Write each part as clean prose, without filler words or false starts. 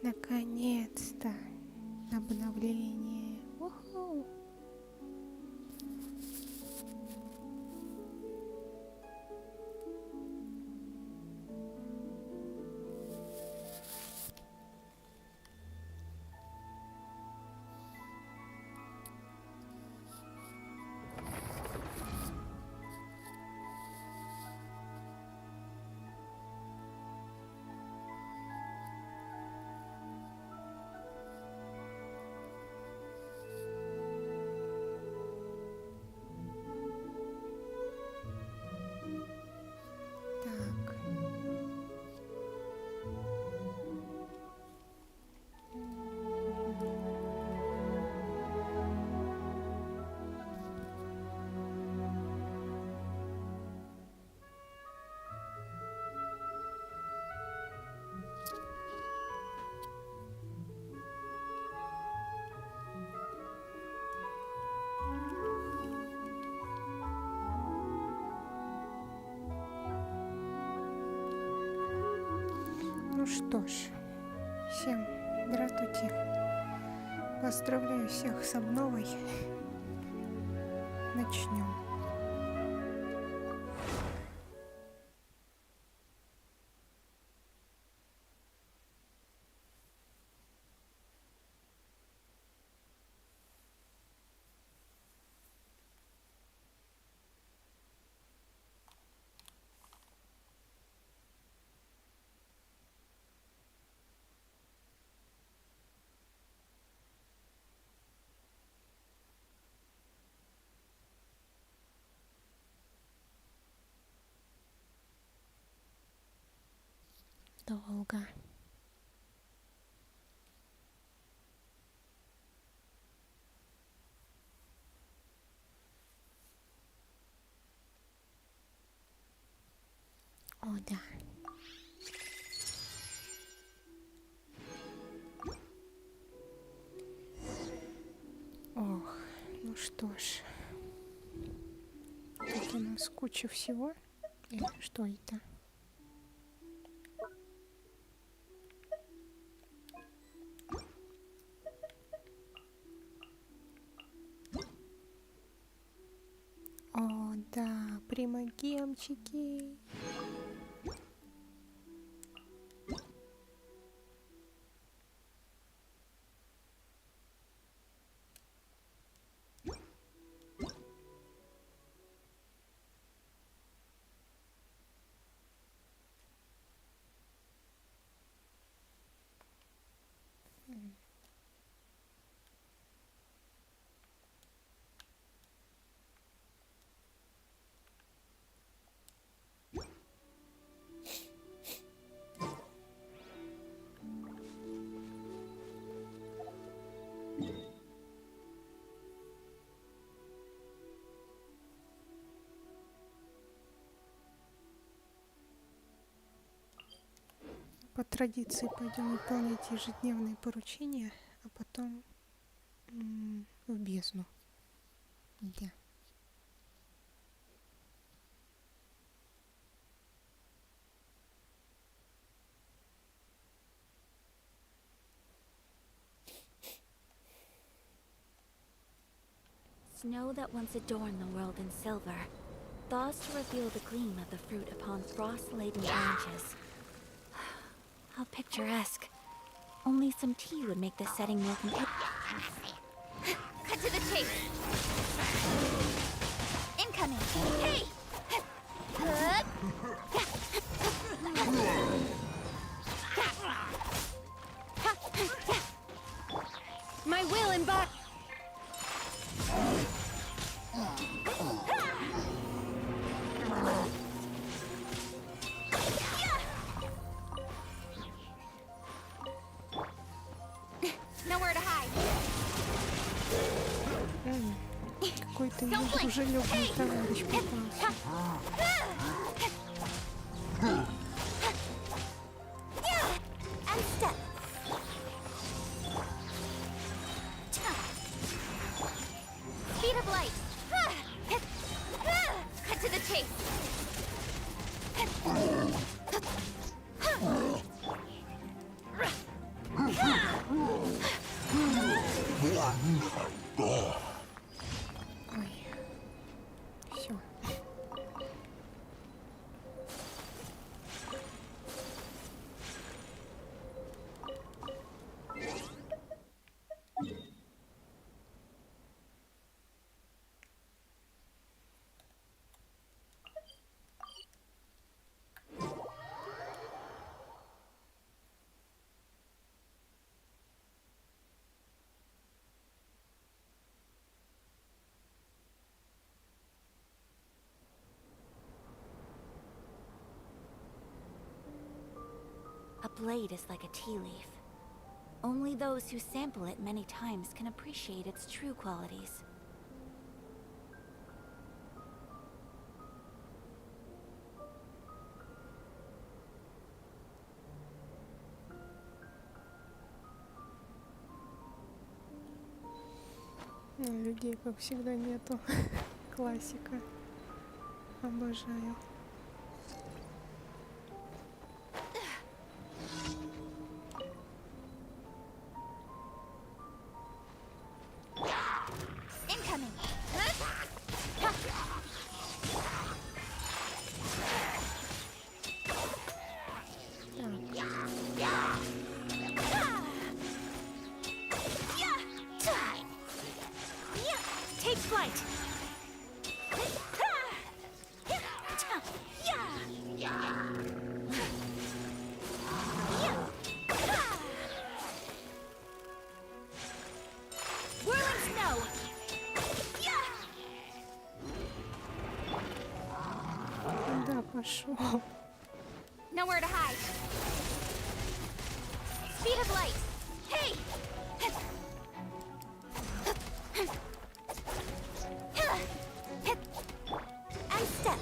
Наконец-то обновление. Уху. Ну что ж, всем здравствуйте. Поздравляю всех с обновой. Начнем. Долго. О, да. Ох, ну что ж. Тут у нас куча всего. Что это? О, да, примагемчики. По традиции пойдем выполнять ежедневные поручения, а потом в бездну. Да. Snow that once adorned the world in silver, thaws to reveal the gleam of the fruit upon frost-laden branches. How picturesque. Only some tea would make this setting more complete. Cut to the chase! Incoming! Hey! My will embody. Какой-то недружелюбный товарищ попался. blade is like a tea leaf. Only those who sample it many times can appreciate its true qualities. Людей, как всегда, нету. Классика. Обожаю. Incoming. Take flight. Whirling snow. Да, пошел. Nowhere to hide. Speed of light. Hey! And step.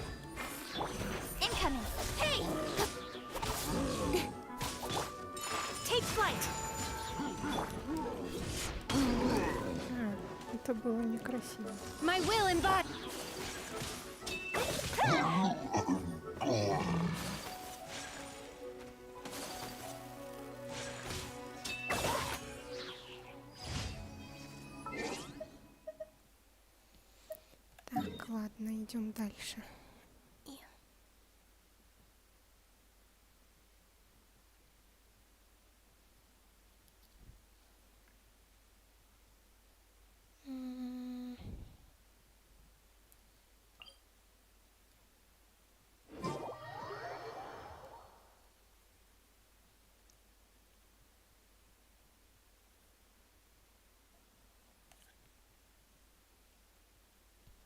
Incoming. Hey! Take flight. Это было некрасиво. My will embody. Так, ладно, идем дальше.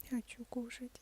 Хочу кушать.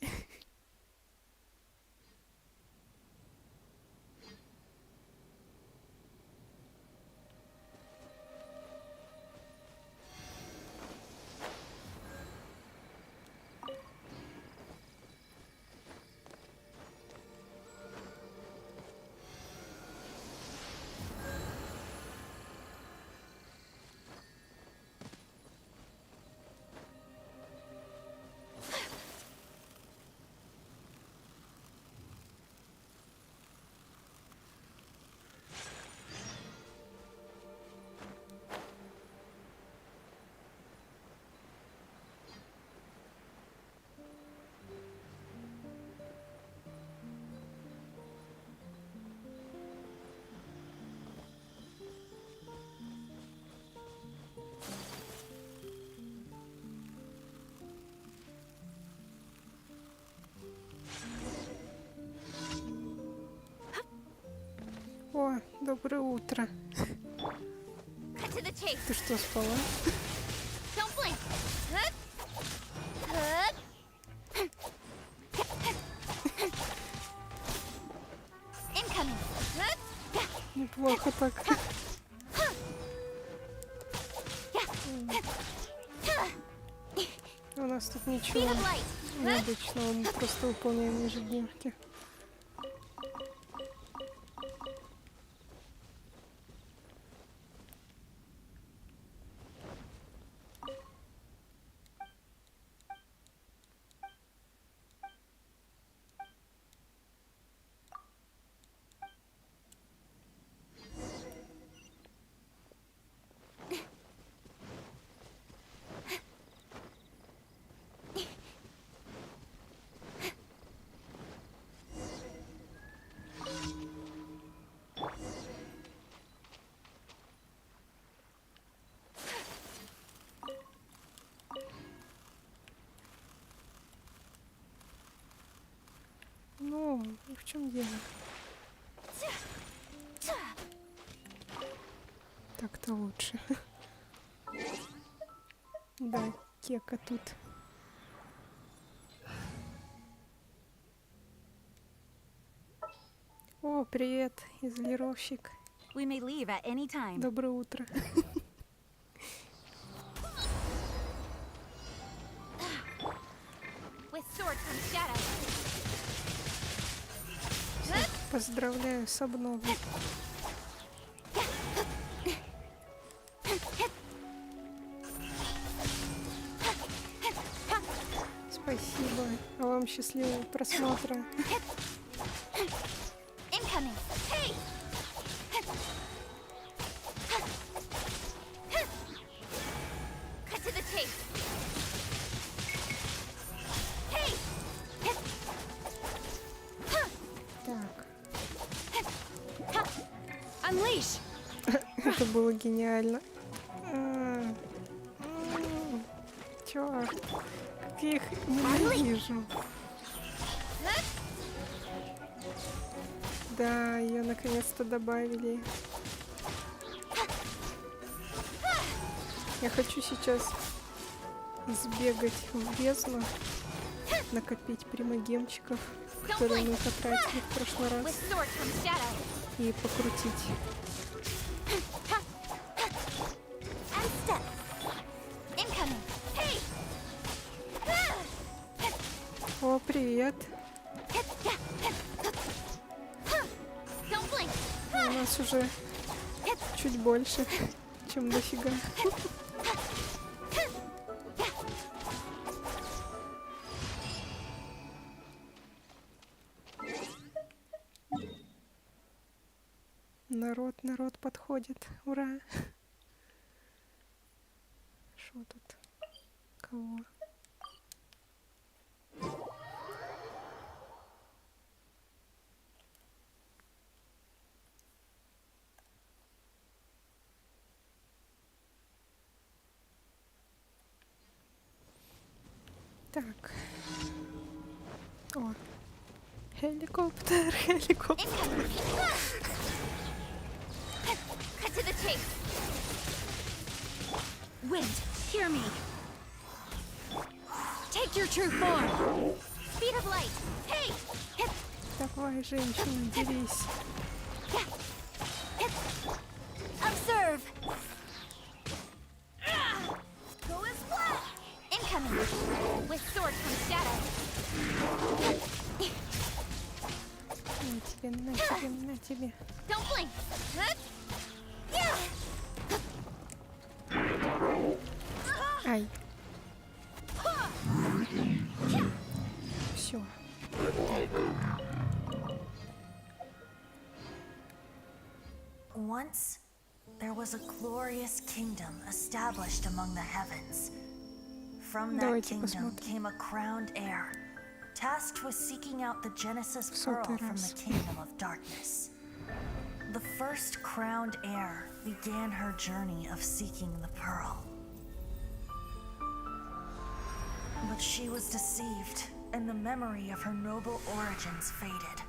О, доброе утро. Cut to the chase. Ты что, спала? Don't blink. Incoming. Неплохо так. У нас тут ничего Speed of light. необычного, мы просто выполняем ежедневки. Ну, в чем дело? Так-то лучше. Да, кека тут. О, привет, изолировщик. We may leave at any time. Доброе утро. With sword from shadow. Поздравляю с обновой. Спасибо. А вам счастливого просмотра. Incoming. Hey. Cut to the chase. Hey. Так, Unleash. это было гениально. Чё? Как я их ненавижу. Да, ее наконец-то добавили. Я хочу сейчас сбегать в бездну, накопить примагемчиков, которые мы потратили в прошлый With раз, sword from shadow. и покрутить. And step. Incoming. Hey. О, привет! Don't blink. У нас уже чуть больше, чем дофига. Народ подходит. Ура! Что тут? Кого? Так. О. Helicopter. Cut to the chase. Wind, hear me. Take your true form. Speed of light. Hey. Давай, женщина, дерись. Observe. Go as flash. Incoming. With sword from shadow. На тебе. Don't blink. Ай. Все. Once, there was a glorious kingdom established among the heavens. From that Давайте kingdom посмотрим. came a crowned heir, tasked with seeking out the Genesis Сотый Pearl from раз. the kingdom of darkness. The first crowned heir began her journey of seeking the pearl. But she was deceived, and the memory of her noble origins faded.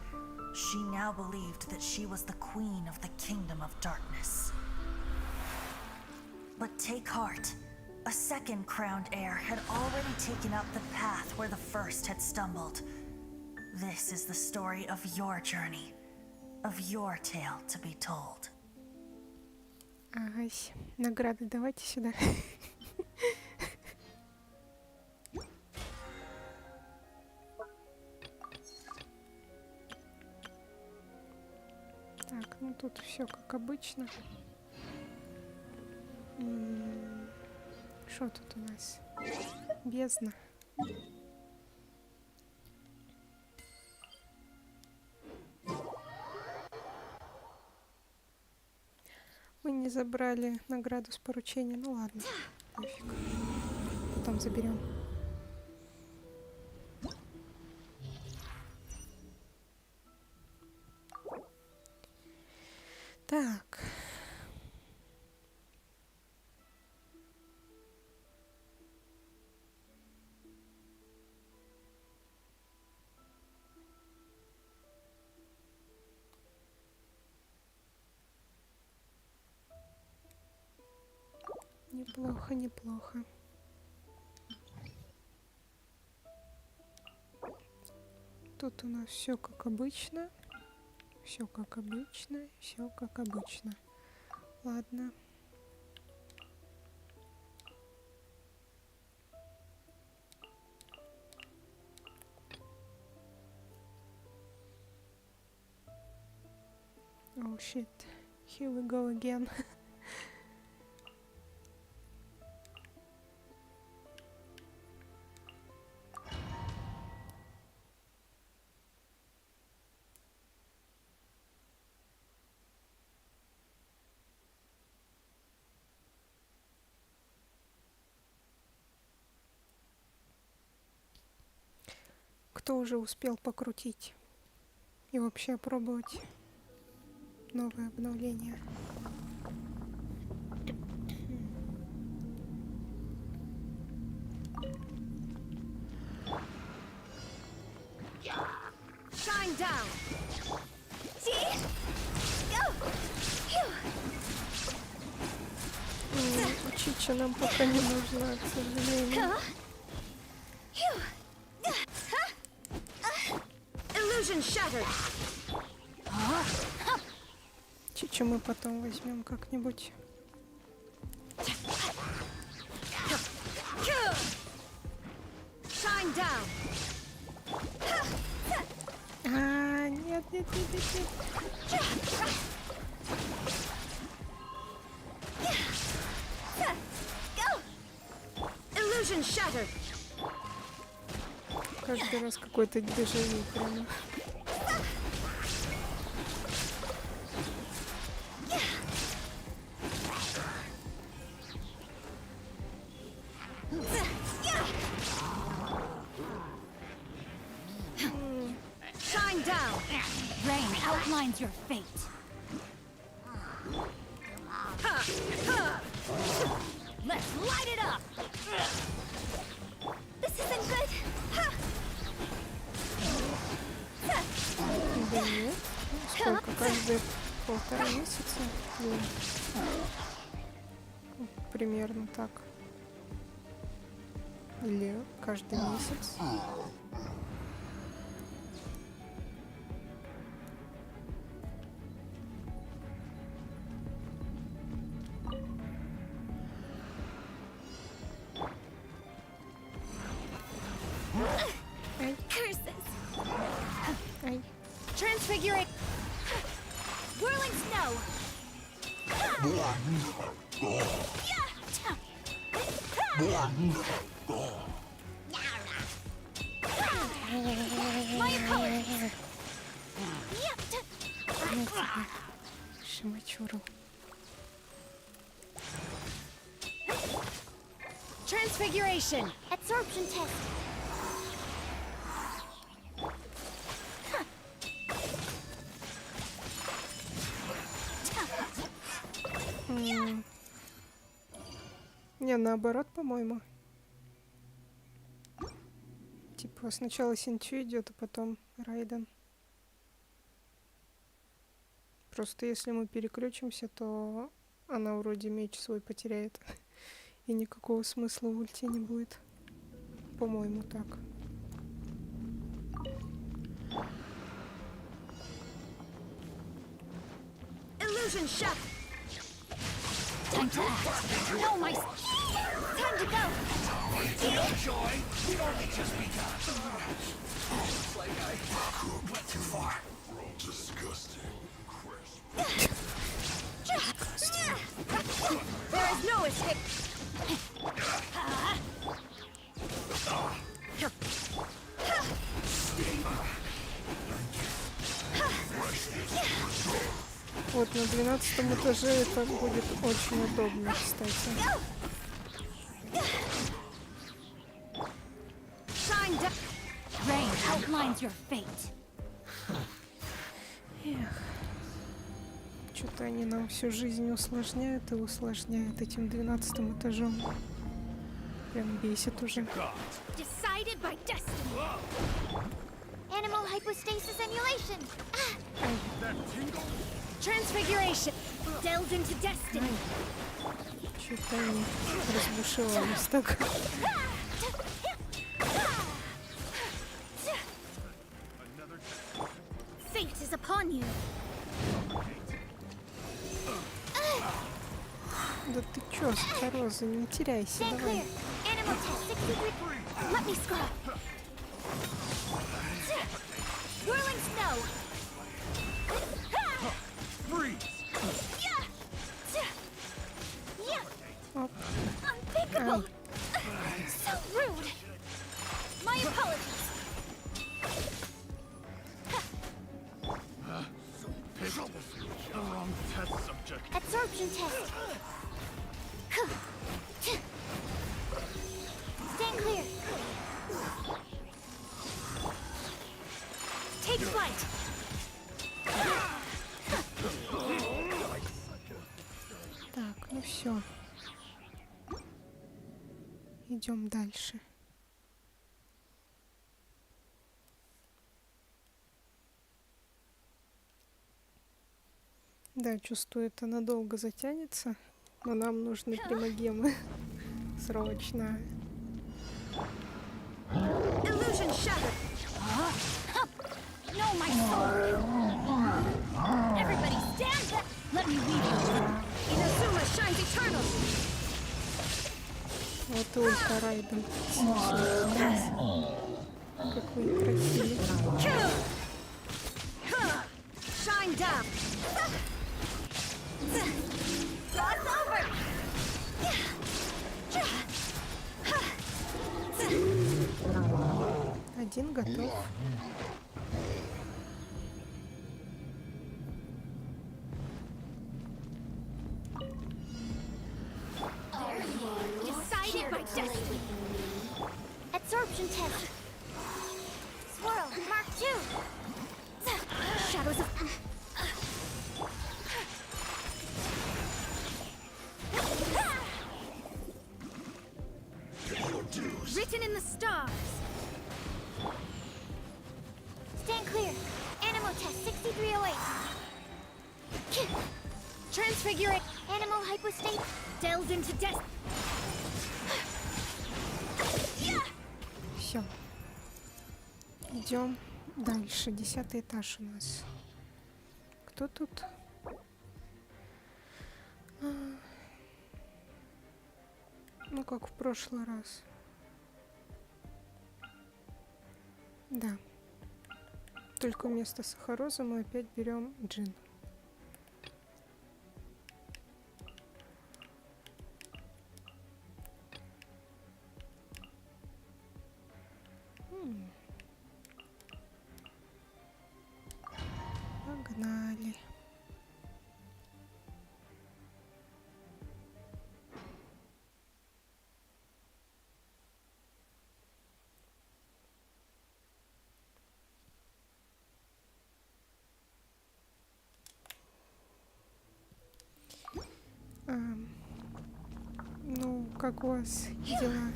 She now believed that she was the queen of the kingdom of darkness. But take heart. A second crowned heir had already taken up the path where the first had stumbled. This is the story of your journey, of your tale to be told. Ай, награды давайте сюда. Так, ну тут все как обычно. Что тут у нас? Бездна. Мы не забрали награду с поручения. Ну ладно, нафиг. Потом заберем. Так. Неплохо, неплохо. Тут у нас все как обычно. Все как обычно, все как обычно. Ладно. Oh shit, here we go again. Кто уже успел покрутить и вообще пробовать новое обновление? Shine down. Чича нам пока не нужна, к сожалению. Illusion shattered. Чичу мы потом возьмем как-нибудь. Shine down. Нет, нет, нет, нет, нет. Illusion shattered. Каждый раз какой-то дежавю прямо. Shine down. Rain outlines your fate. Let's light it up. This isn't good. Да нет. Сколько? Каждые 1,5 месяца? Примерно так. Или каждый месяц. Curses. Ай. Transfigurate. Whirling snow. My apologies. Шимачуру. Transfiguration. Absorption test. Не, наоборот, по-моему. Типа сначала Синчу идет, а потом Райден. Просто если мы переключимся, то она вроде меч свой потеряет. И никакого смысла в ульте не будет. По-моему, так. Illusion shot. Time to act. No, my. Time to go. Joy, we only just begun. Looks like I went too far. Disgusting. There is no escape. Вот на 12 этаже это будет очень удобно, кстати. Shine down. Rain outlines your fate. Эх. Что-то они нам всю жизнь усложняют и усложняют этим 12 этажом. Прям бесит уже. Decided by destiny. Animal hypostasis emulation. Transfiguration. Delved into destiny. Что-то они разбушевались так. Fate is upon you. Да ты чё, Сахароза, не теряйся, Stand давай. clear. Animal test 63. Let me scrub. Whirling snow. Оп. Unthinkable. So rude. My apologies. The wrong test subject. Absorption test. Stand clear. Take flight. Так, ну все. Идем дальше. Да, чувствую, это надолго затянется, но нам нужны примагемы. Срочно. Illusion shattered. No, my soul. Everybody stand back. Let me lead you. Inazuma shines eternal. Вот и ульта Райден. Как вы их красили. Shine down. Cross over. Один готов. Decided by destiny. Absorption test. Swirl, Mark 2. Shadows of... Written in the stars. Stand clear. Animal test 6308. Transfigurate. Animal hypostate. Delves into death. Все. Идем дальше. 10-й этаж у нас. Кто тут? Ну, как в прошлый раз. Да. Только вместо Сахароза мы опять берем джин. Погнали. Ну, как у вас дела?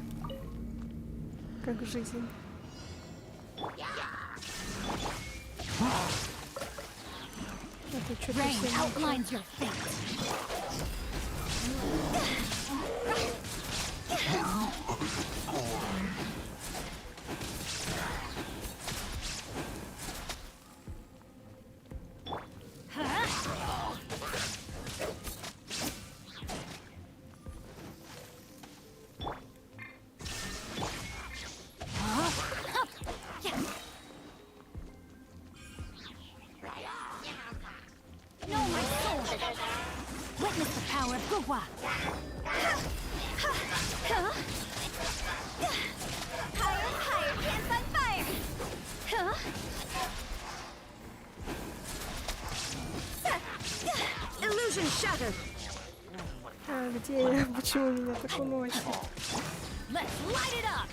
Как жизнь? Это что-то Rain все outlines your fate. Know my soul. Witness the power of Gugwa. Higher and higher, pants on fire. Illusion shattered. А где я? Почему меня так уносит? Let's light it up.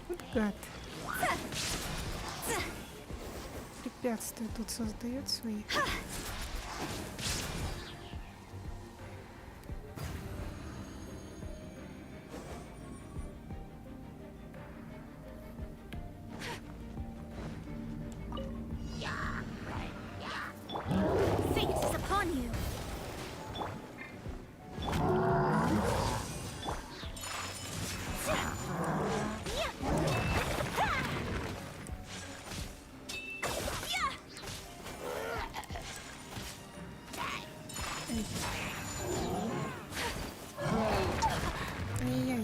Вот гад. Препятствия тут создает свои. Fate is upon you.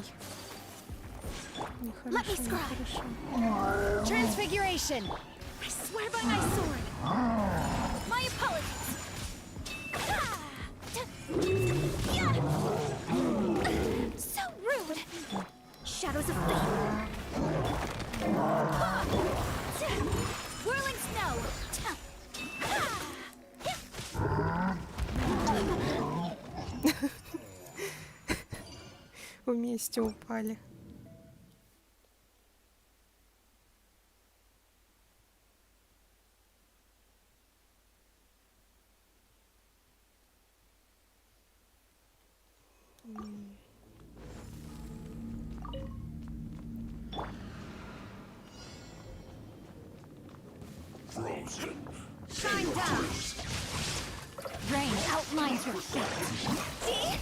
Ай. Let me Нехорошо, scry. нехорошо. Transfiguration. I swear by my sword. My apologies. So rude. Shadows of flame. Whirling snow. Вместе упали. Shine down. Rain outlines your fate. See?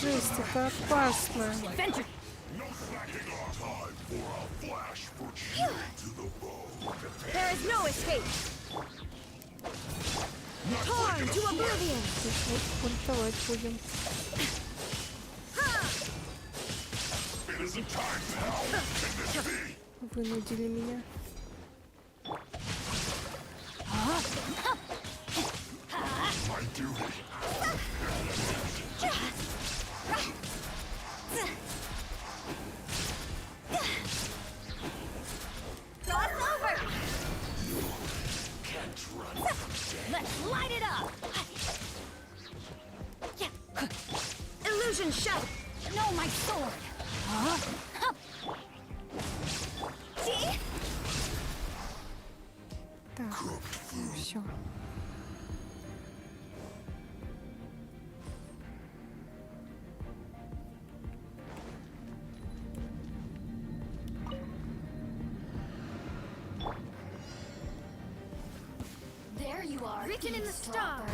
Жесть, это опасно. Adventure. There is no escape. Torn to oblivion. Пультовать будем. Вынудили меня. Let's light it up. Illusion shut. No, my sword. See? Так, все. There you are. Written in the stars.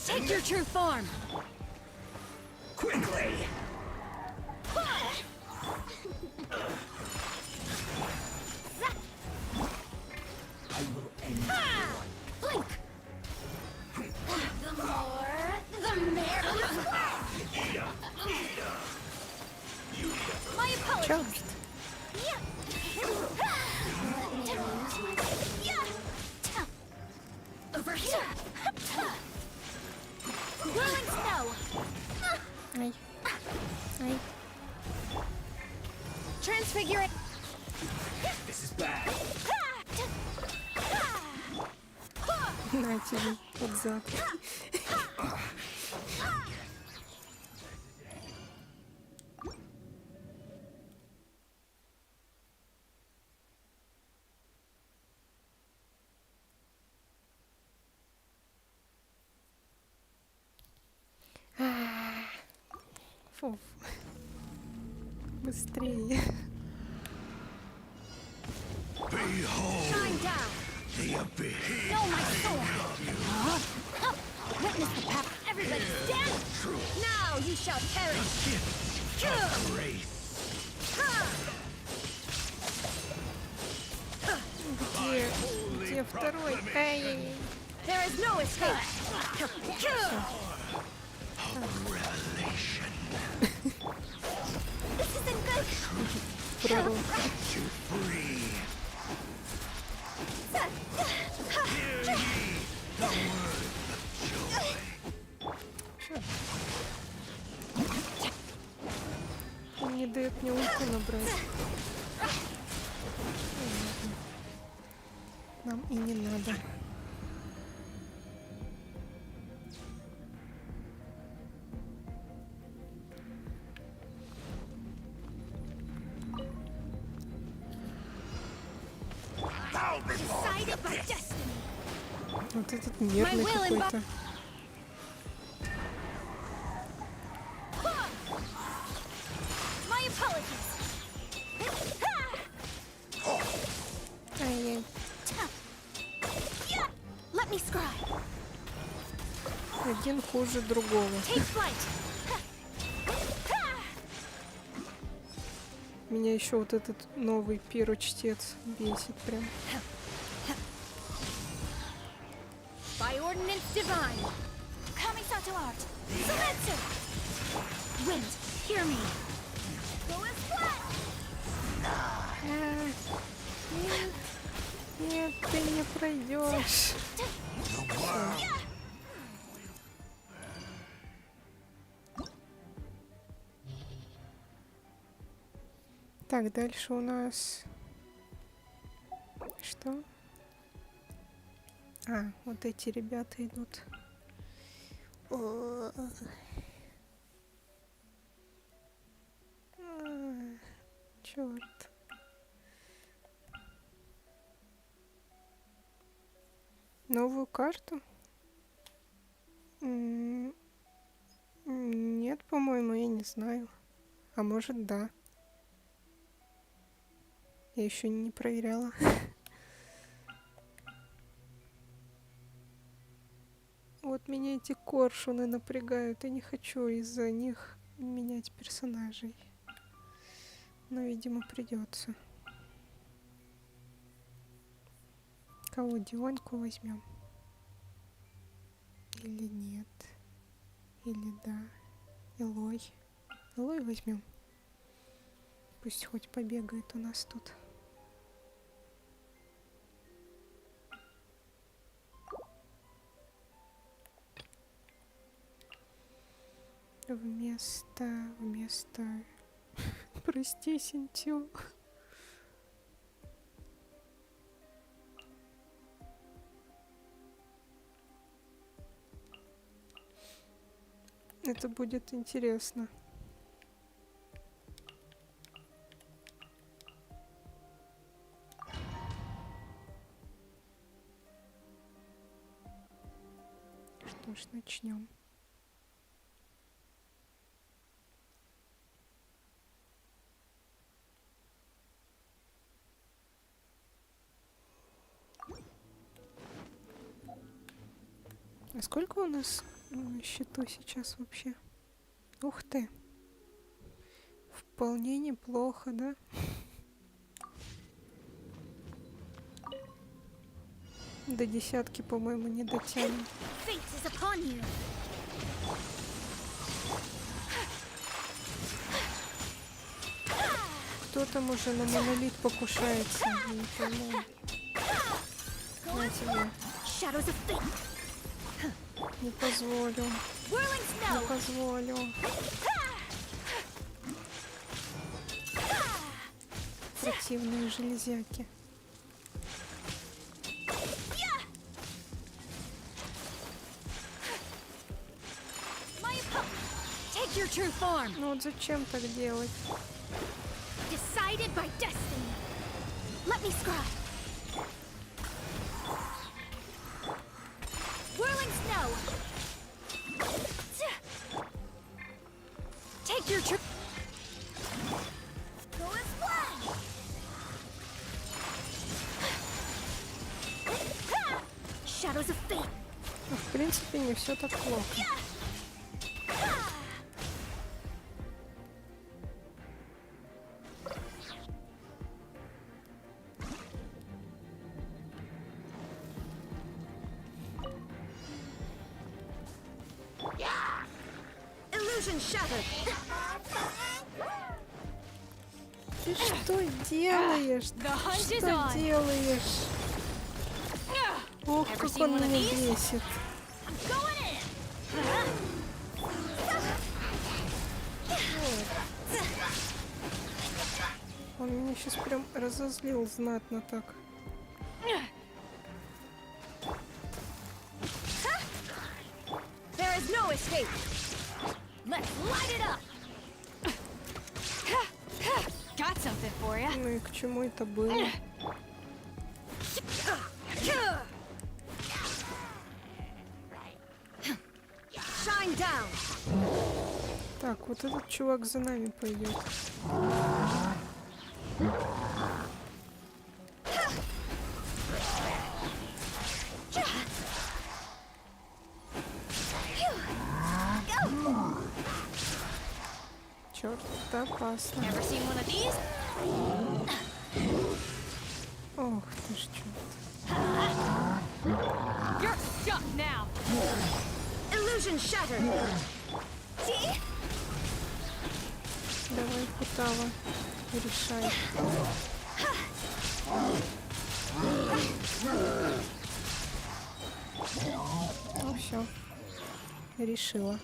Take your true form. Quickly! Blink. The more, the merrier. My apologies. Черт. Over here. Whirling snow. Ай. Ай. Transfigure it. This is bad. На тебе под зад. Фу. Быстрее. Shine down. The abyss. No, my sword. Witness the path. Everybody stand. Now you shall perish. Grace. Где второй? Ай-яй-яй. There is no escape. Relation. This isn't good. Пророк. You free. Hear ye the word of joy. Он не дает мне ульти набрать. Нам и не надо. Decided by destiny. Вот этот нервный какой-то. My apologies. Ай-яй. Let me scry. Один хуже другого. Take flight. Меня еще вот этот новый перочтец бесит прям. By ordinance divine. Kamisato art. Silencer! Wind, hear me. Go as flat! Нет, нет, ты не пройдешь. Так, дальше у нас... Что? А, вот эти ребята идут. Черт. Новую карту? Нет, по-моему, я не знаю. А может, да. Я еще не проверяла. Вот меня эти коршуны напрягают. Я не хочу из-за них менять персонажей. Но, видимо, придется. Кого? Дионьку возьмем? Или нет? Или да? Элой. Элой возьмем. Пусть хоть побегает у нас тут. Вместо... Прости, Синтю. Это будет интересно. Что ж, начнем. А сколько у нас на счету сейчас вообще? Ух ты. Вполне неплохо, да? До десятки, по-моему, не дотянем. Кто там уже на монолит покушается? Я не пойму. На тебе. Не позволю. Не позволю. Противные железяки. Ну вот зачем так делать? Decided by destiny. Let me scribe. Whirling snow. Take your turn. Go and fly. Shadows of fate. Ну, в принципе, не все так плохо. Ты что делаешь? Что делаешь? Ох, как он меня бесит. Он меня сейчас прям разозлил знатно так. There is no escape. Let's light it up. Got something for you. Ну и к чему это было? Shine down. Так, вот этот чувак за нами пойдет. Черт, это опасно. Ever seen one of these? Ох ты ж черт. You're Shock now. Illusion shattered. Давай, Кутава, решай. Ну все, решила.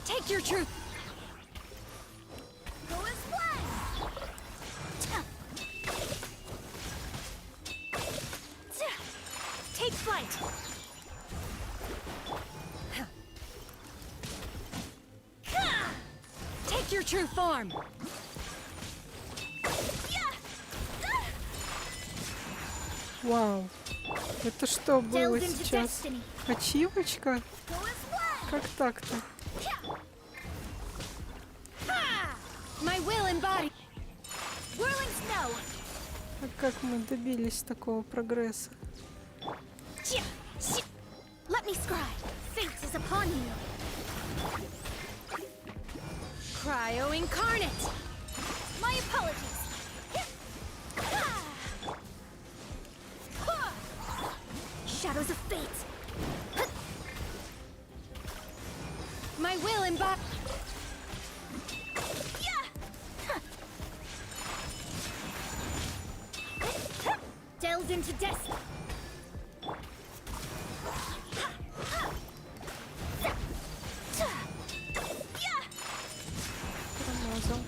Take your truth. Take flight. Take your true form. Вау. Это что было сейчас? Ачивочка? Как так-то? My will embodied. Whirling snow. А как мы добились такого прогресса? Let me scribe. Fate is upon you. Cryo incarnate. My apologies. Shadows of fate. My will embodied. Delved into destiny. Промазал.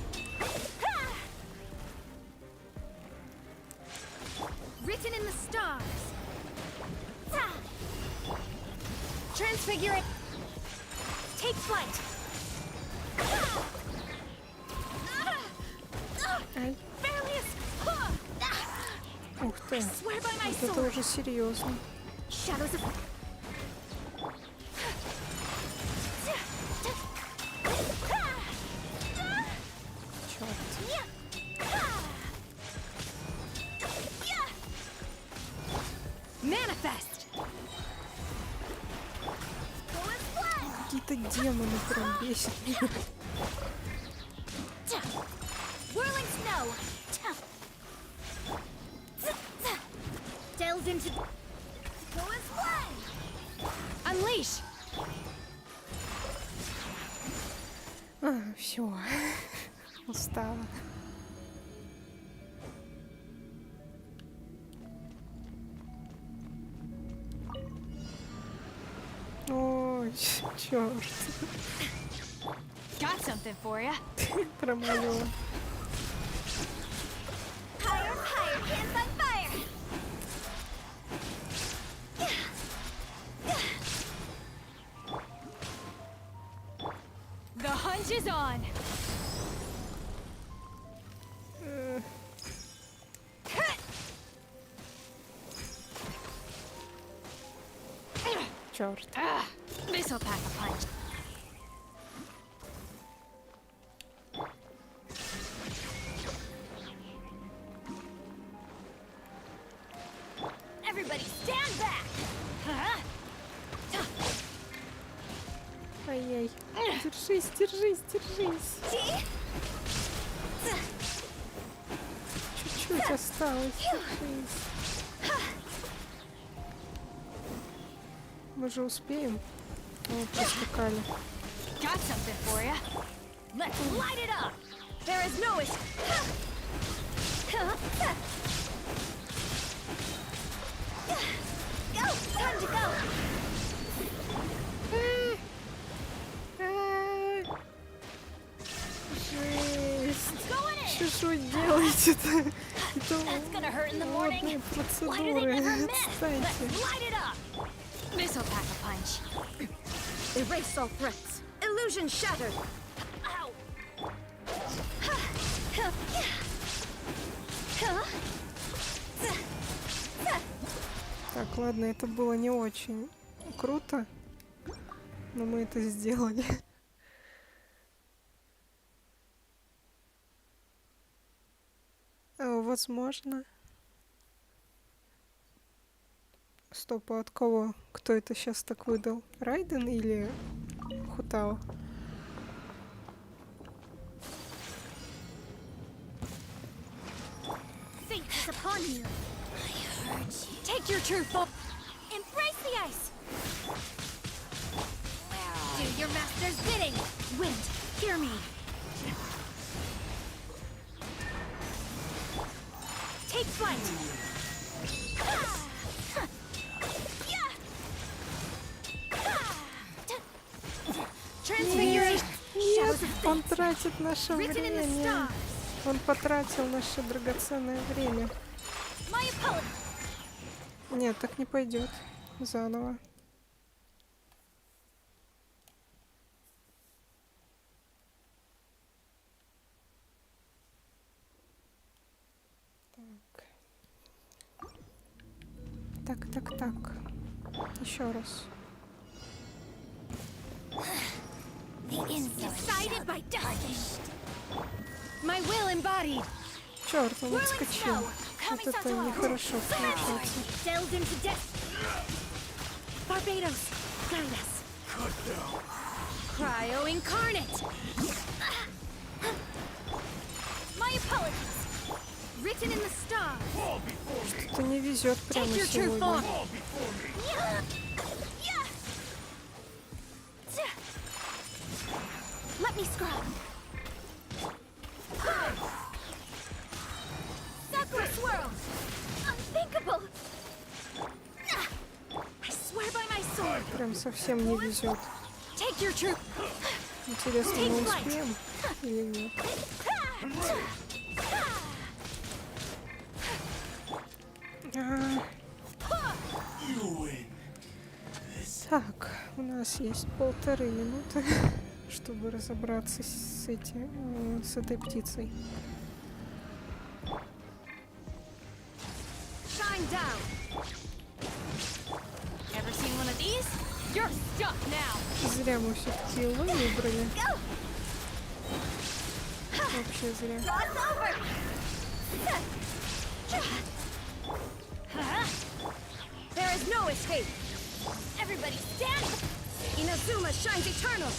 Written in the stars. Transfigure it. Take flight. Ай. Fairly Ух ты. swear by my Вот это sword. уже серьезно. Shadows of Черт. manifest. Какие-то демоны прям бесят меня. Whirling snow. Delved into unleash. Все. Устала. Ой, черт. Got something for ya. Промазала. Higher, higher, hands on fire. The hunt is on. Черт. This'll pack a punch. Everybody stand back. Ай-яй. Держись, держись, держись. Чуть-чуть осталось. Держись. Мы же успеем. О, поскакали. Got something for ya. Let's light it up. There is no Go! Time to go! Жесть. Go in it! Что делаете-то? Это That's gonna hurt in the morning. водные Why do they never процедуры. miss? Отстаньте. Let's light it up! This'll pack a punch. Erase all threats. Illusion shattered. Ow! Так, ладно, это было не очень круто, но мы это сделали. возможно. Стоп, а от кого? Кто это сейчас так выдал? Райден или Хутао? Fate is upon you. I heard you. Take your true form. Embrace the ice. Do your master's bidding. Wind, hear me. Take flight. Transfiguration. Нет, Shadows of он fate. тратит наше Written in the время. stars. Он потратил наше драгоценное время. My apology. Нет, так не пойдет. Заново. Так. Еще раз. Decided by destiny. My will embodied. Черт, он отскочил. Вот это нехорошо получается. Delved into depth. Barbados, guide us. Cryo incarnate. My apologies. Written in the stars. Что-то не везет прямо Take your true form. сегодня. Let me scrub. Sakura swirl. Unthinkable. I swear by my sword. Прям совсем не везет. Take your true. Интересно, мы успеем или нет? Так, у нас есть 1,5 минуты, чтобы разобраться с этой птицей. Shine down. Ever seen one of these? You're stuck now. Зря мы все-таки его выбрали. Вообще зря. Cross over. There is no escape. Everybody stand. Inazuma shines eternal.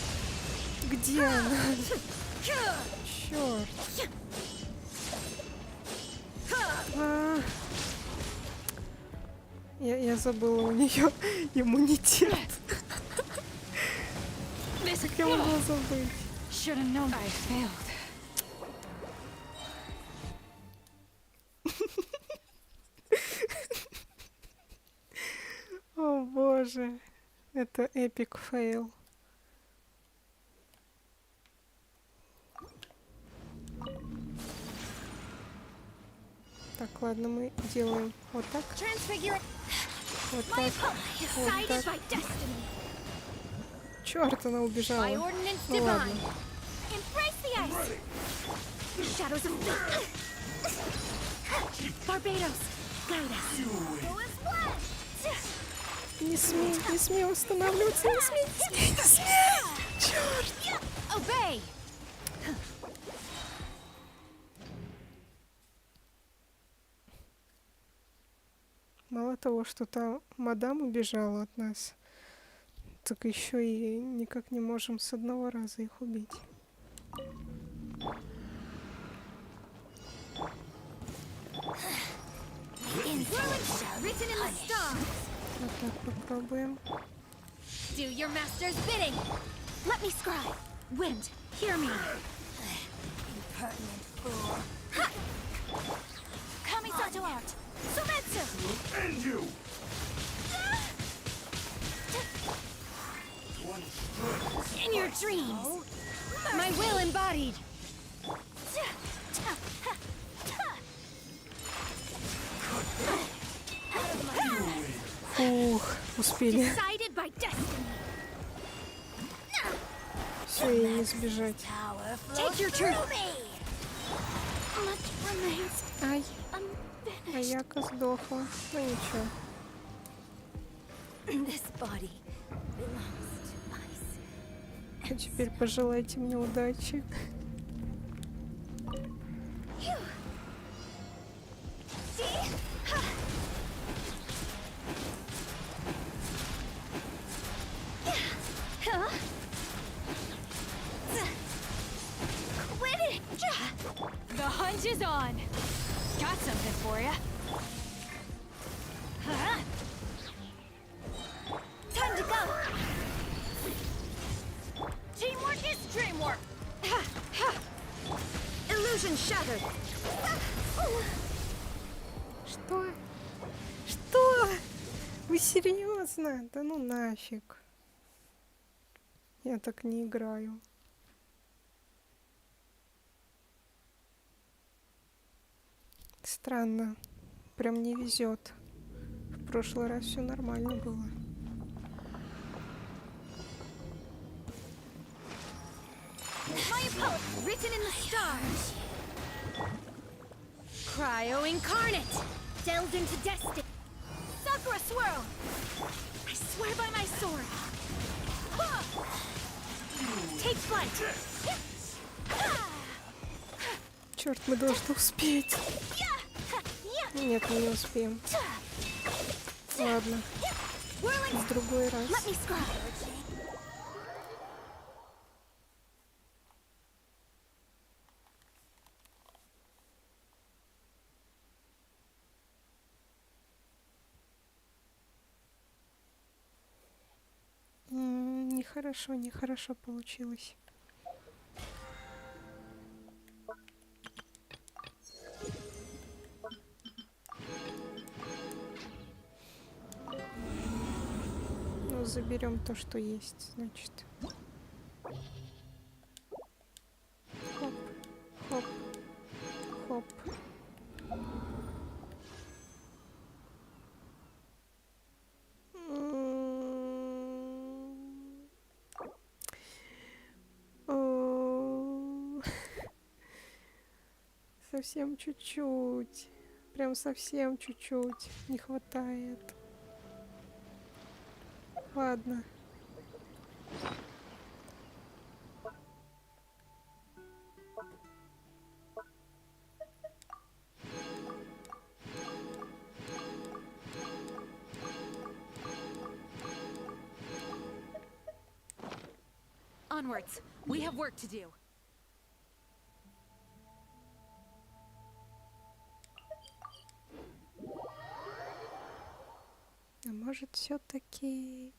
Где она? Черт. Я забыла, у нее иммунитет. Как я могла забыть? Should have known I failed. О боже, это эпик фейл. Так, ладно, мы делаем вот так, Transfigure. вот My так, apology. вот Decided так. by destiny. Черт, она убежала. By ordinance Ну divine. ладно. Embrace the ice. Shadows of fate. Barbados, guide us. Go as one. Не смей устанавливаться, не смей. Черт. Obey. Мало того, что там мадам убежала от нас, так еще и никак не можем с одного раза их убить. Written in the stars. Вот так попробуем. Do your master's bidding. Let me scribe. Wind, hear me. Impertinent fool. Kamisato out. Sumetsu. End you! In your dreams. My will embodied. Фух, успели. Decided by destiny. Все, ей не сбежать. Take your truth. Much remains Ай, unfinished. а яка сдохла. Ну ничего. This body belongs to ice. А теперь пожелайте мне удачи. The hunt is on. Got something for ya. Time to go. Teamwork is dreamwork. Illusion shattered. Что? Что? Вы серьезно? Да ну нафиг. Я так не играю. Странно. Прям не везет. В прошлый раз все нормально было. My opponent, written in the stars. Cryo incarnate, delved into destiny. Sakura swirl. I swear by my sword. Take flight. Черт, мы должны успеть. Нет, мы не успеем. Ладно, в другой раз. Let me scrub. Нехорошо, нехорошо получилось. Ну, заберем то, что есть, значит. Хоп, хоп, хоп. Совсем чуть-чуть. Прям совсем чуть-чуть не хватает. Ладно. Onwards. We have work to do. А может, все-таки...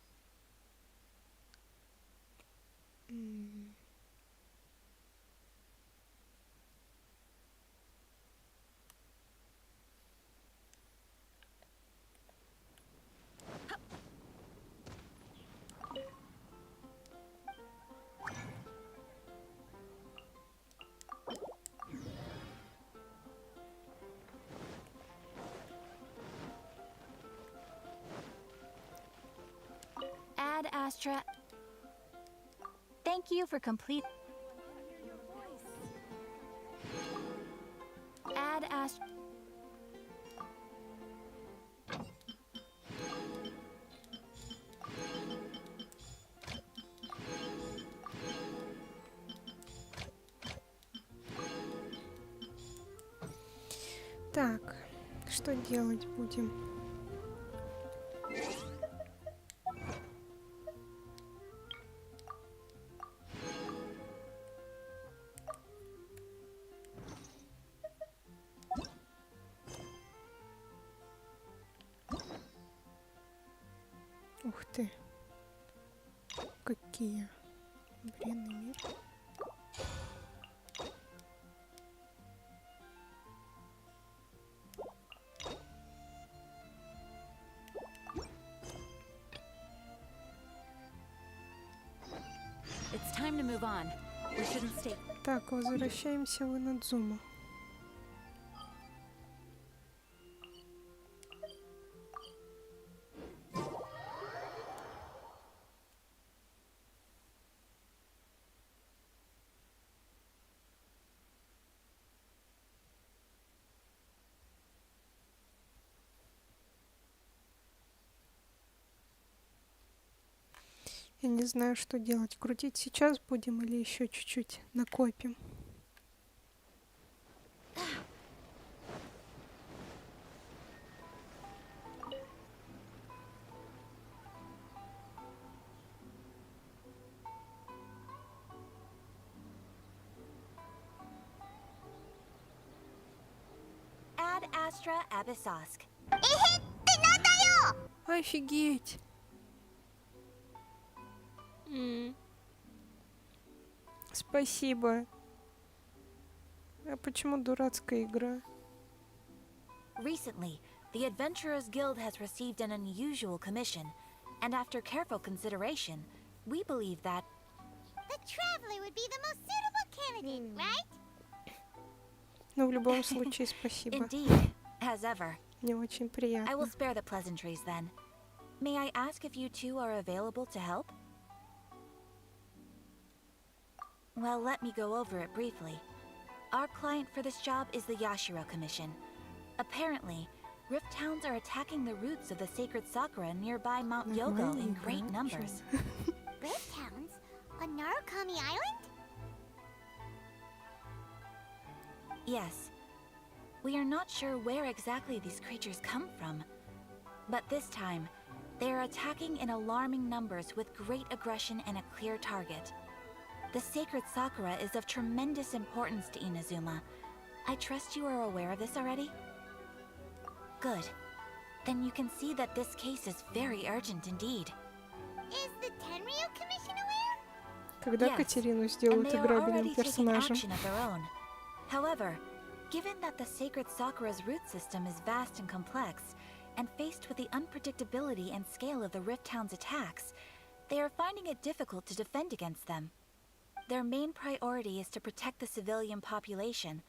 Ad Astra. Thank you for complete. Ad Astra. Так, что делать будем? Ух ты. Какие. Бренный мир. It's time to move on. We shouldn't stay. Так, возвращаемся в Инадзуму. Я не знаю, что делать. Крутить сейчас будем или еще чуть-чуть накопим? Astra Abyssosk. Офигеть! Спасибо. А почему дурацкая игра? Recently, the Adventurers Guild has received an unusual commission, and after careful consideration, we believe that The traveler would be the most suitable candidate, right? Ну, в любом случае, спасибо. indeed, as ever. Мне очень I will приятно. spare the pleasantries then. May I ask if you two are available to help? Well, let me go over it briefly. Our client for this job is the Yashiro Commission. Apparently, Rift Towns are attacking the roots of the sacred sakura nearby Mount Yogo in Нормальная great игра, numbers. Rift Towns? On Narukami Island? Yes. We are not sure where exactly these creatures come from. But this time, they are attacking in alarming numbers with great aggression and a clear target. The sacred sakura is of tremendous importance to Inazuma. I trust you are aware of this already? Good. Then you can see that this case is very urgent indeed. Is the Tenryu Commission aware? Когда Yes, Катерину And сделают they are играбельным already taking персонажем? action of their own. However, given that the sacred sakura's root system is vast and complex, and faced with the unpredictability and scale of the Rift Town's attacks, they are finding it difficult to defend against them. Their main priority is to protect the civilian population,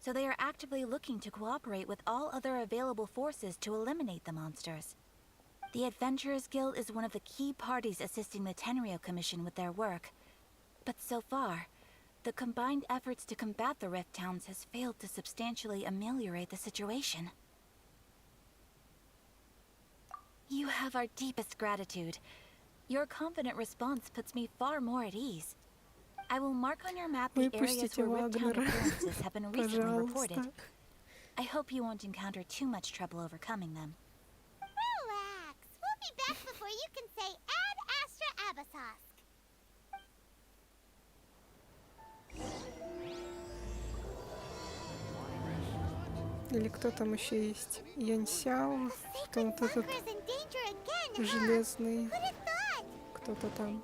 so they are actively looking to cooperate with all other available forces to eliminate the monsters. The Adventurers Guild is one of the key parties assisting the Tenryu Commission with their work. But so far, the combined efforts to combat the Rift Towns has failed to substantially ameliorate the situation. You have our deepest gratitude. Your confident response puts me far more at ease. I will mark on your map the areas Выпустите where Rift Town Вагнера. appearances have been recently reported. Пожалуйста. I hope you won't encounter too much trouble overcoming them. Relax. We'll be back before you can say Ad Astra Abyssosk. Или кто там еще есть? Яньсяо, потом вот этот Sakura's in danger again, huh? железный, Who'd have thought? кто-то там.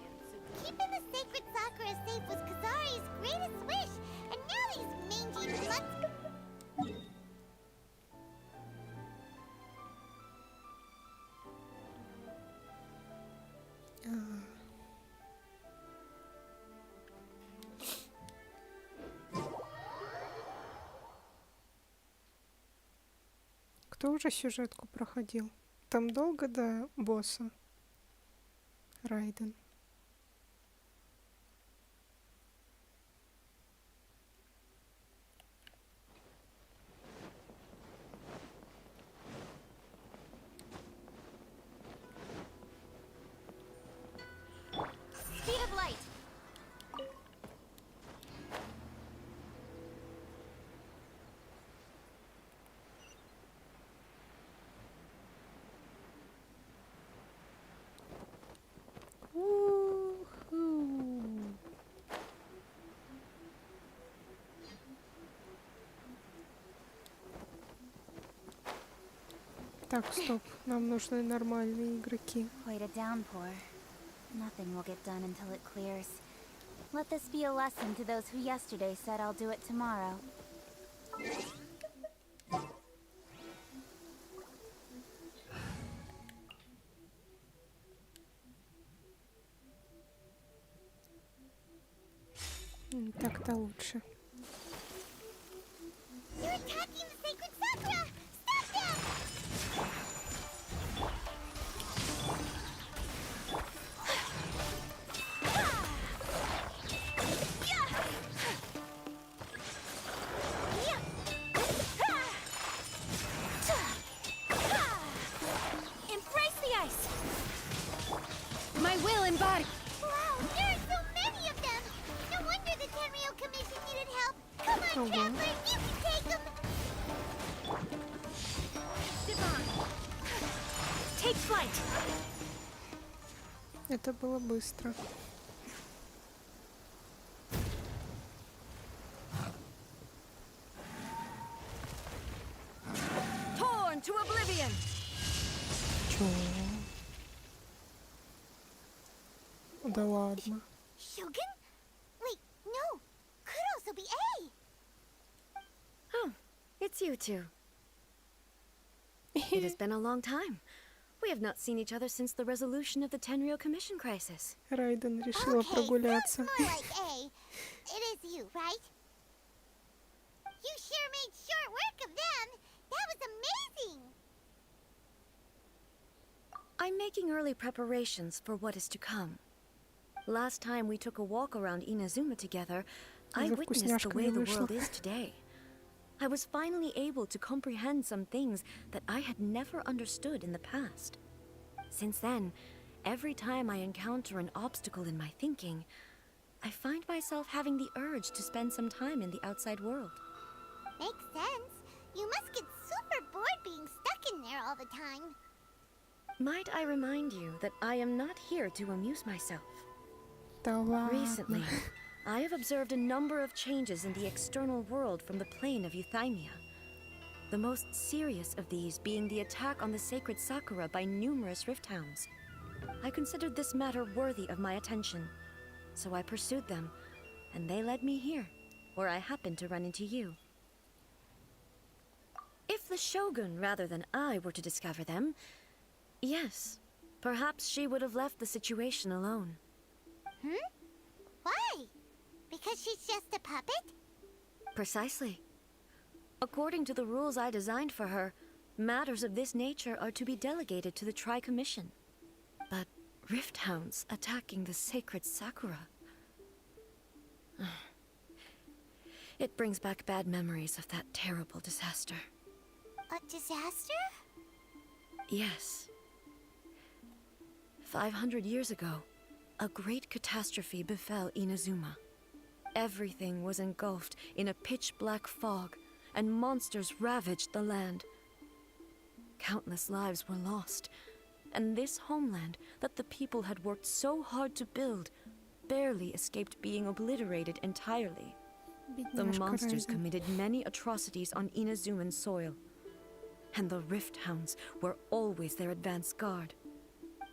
Keeping the sacred Sakura safe was Kazari's greatest wish, and now these mangy mutts. Кто уже сюжетку проходил? Там долго до босса? Райден. Speed of light. У-ху. Так, стоп. Нам нужны нормальные игроки. Quite a downpour. Nothing will get done until it clears. Let this be a lesson to those who yesterday said I'll do it tomorrow. Так-то лучше. You're attacking the sacred Sakura! Stop them! Embrace the ice. My will embody. Wow, there are so many of them! No wonder the Tenryu Commission needed help! Come on, Ого. Traveler, you can take them! Divine. Take flight. Это было быстро. Что? Да ладно. Shogun? Wait, no. Could also be A. Oh, it's you two. It has been a long time. We have not seen each other since the resolution of the Tenryou Commission crisis. Райден решила Okay, прогуляться. sounds more like A. It is you, right? You sure made short work of them. That was amazing. I'm making early preparations for what is to come. Last time we took a walk around Inazuma together, I За witnessed the вкусняшками way the вышла. world is today. I was finally able to comprehend some things that I had never understood in the past. Since then, every time I encounter an obstacle in my thinking, I find myself having the urge to spend some time in the outside world. Makes sense. You must get super bored being stuck in there all the time. Might I remind you that I am not here to amuse myself. Да ладно. Recently, I have observed a number of changes in the external world from the plane of Euthymia. The most serious of these being the attack on the sacred Sakura by numerous rift hounds. I considered this matter worthy of my attention, so I pursued them, and they led me here, where I happened to run into you. If the Shogun rather than I were to discover them, yes, perhaps she would have left the situation alone. Why? Because she's just a puppet? Precisely. According to the rules I designed for her, matters of this nature are to be delegated to the Tri-Commission. But rift hounds attacking the sacred Sakura... It brings back bad memories of that terrible disaster. A disaster? Yes. 500 years ago, a great catastrophe befell Inazuma. Everything was engulfed in a pitch-black fog, and monsters ravaged the land. Countless lives were lost, and this homeland that the people had worked so hard to build barely escaped being obliterated entirely. The Бедняжка monsters Райден. committed many atrocities on Inazuman soil, and the rift hounds were always their advance guard.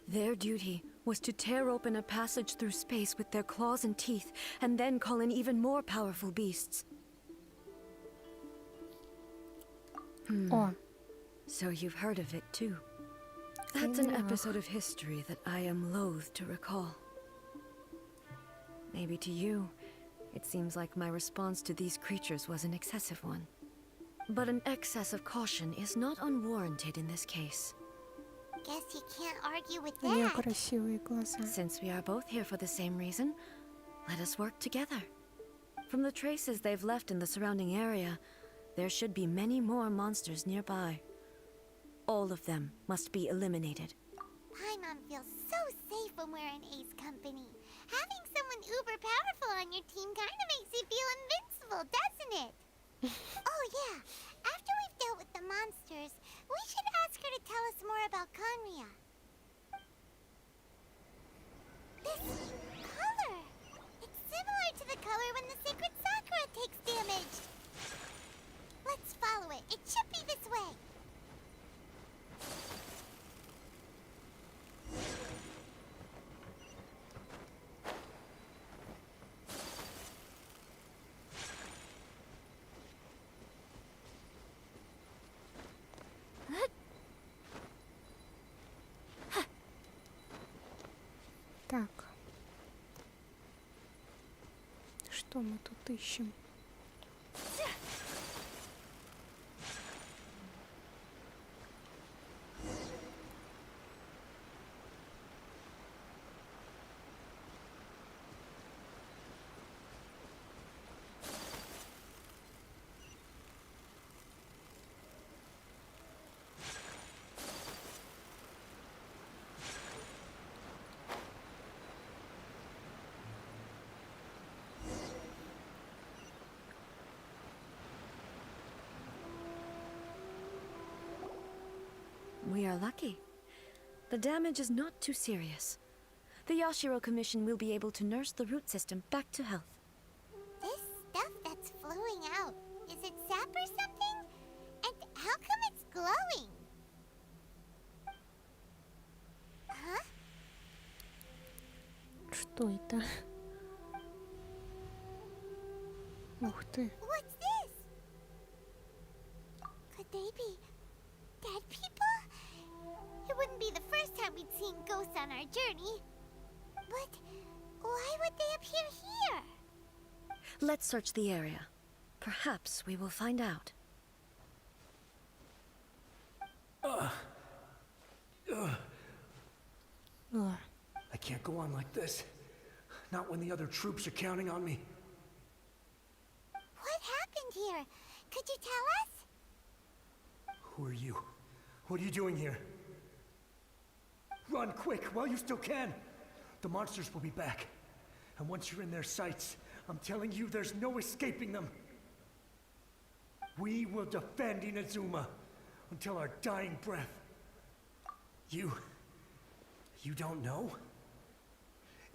Their duty was to tear open a passage through space with their claws and teeth, and then call in even more powerful beasts. О, So you've heard of it too. That's an Ах. episode of history that I am loath to recall. Maybe to you, it seems like my response to these creatures was an excessive one. But an excess of caution is not unwarranted in this case. Guess you can't argue with у нее that. красивые глаза. Since we are both here for the same reason, let us work together. From the traces they've left in the surrounding area, there should be many more monsters nearby. All of them must be eliminated. Paimon feels so safe when we're in Ace company. Having someone uber powerful on your team kinda makes you feel invincible, doesn't it? Oh yeah, after we've dealt with the monsters, we should ask her to tell us more about Conria. This color! It's similar to the color when the sacred Sakura takes damage. Let's follow it. It should be this way. Так. Что мы тут ищем? We are lucky. The damage is not too serious. The Yashiro Commission will be able to nurse the root system back to health. This stuff that's flowing out, is it sap or something? And how come it's glowing? Что это? Ух ты. What's this? Could they be dead people? It wouldn't be the first time we'd seen ghosts on our journey. But why would they appear here? Let's search the area. Perhaps we will find out. Ugh. I can't go on like this. Not when the other troops are counting on me. What happened here? Could you tell us? Who are you? What are you doing here? Run quick while you still can. The monsters will be back. And once you're in their sights, I'm telling you, there's no escaping them. We will defend Inazuma until our dying breath. You don't know?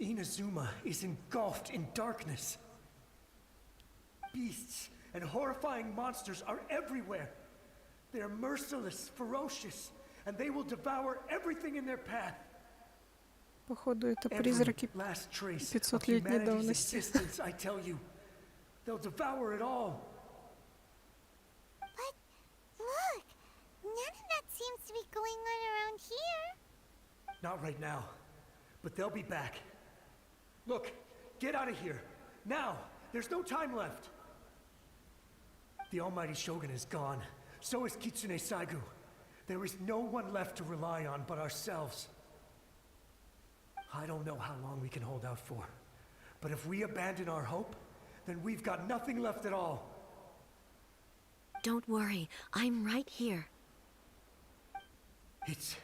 Inazuma is engulfed in darkness. Beasts and horrifying monsters are everywhere. They are merciless, ferocious, and they will devour everything in their path. Походу, это Every призраки last trace of 500-летней humanity's давности. existence, I tell you. They'll devour it all. But look, none of that seems to be going on around here. Not right now, but they'll be back. Look, get out of here. Now! There's no time left! The almighty Shogun is gone. So is Kitsune Saigu. There is no one left to rely on but ourselves. I don't know how long we can hold out for. But if we abandon our hope, then we've got nothing left at all. Don't worry, I'm right here. It's...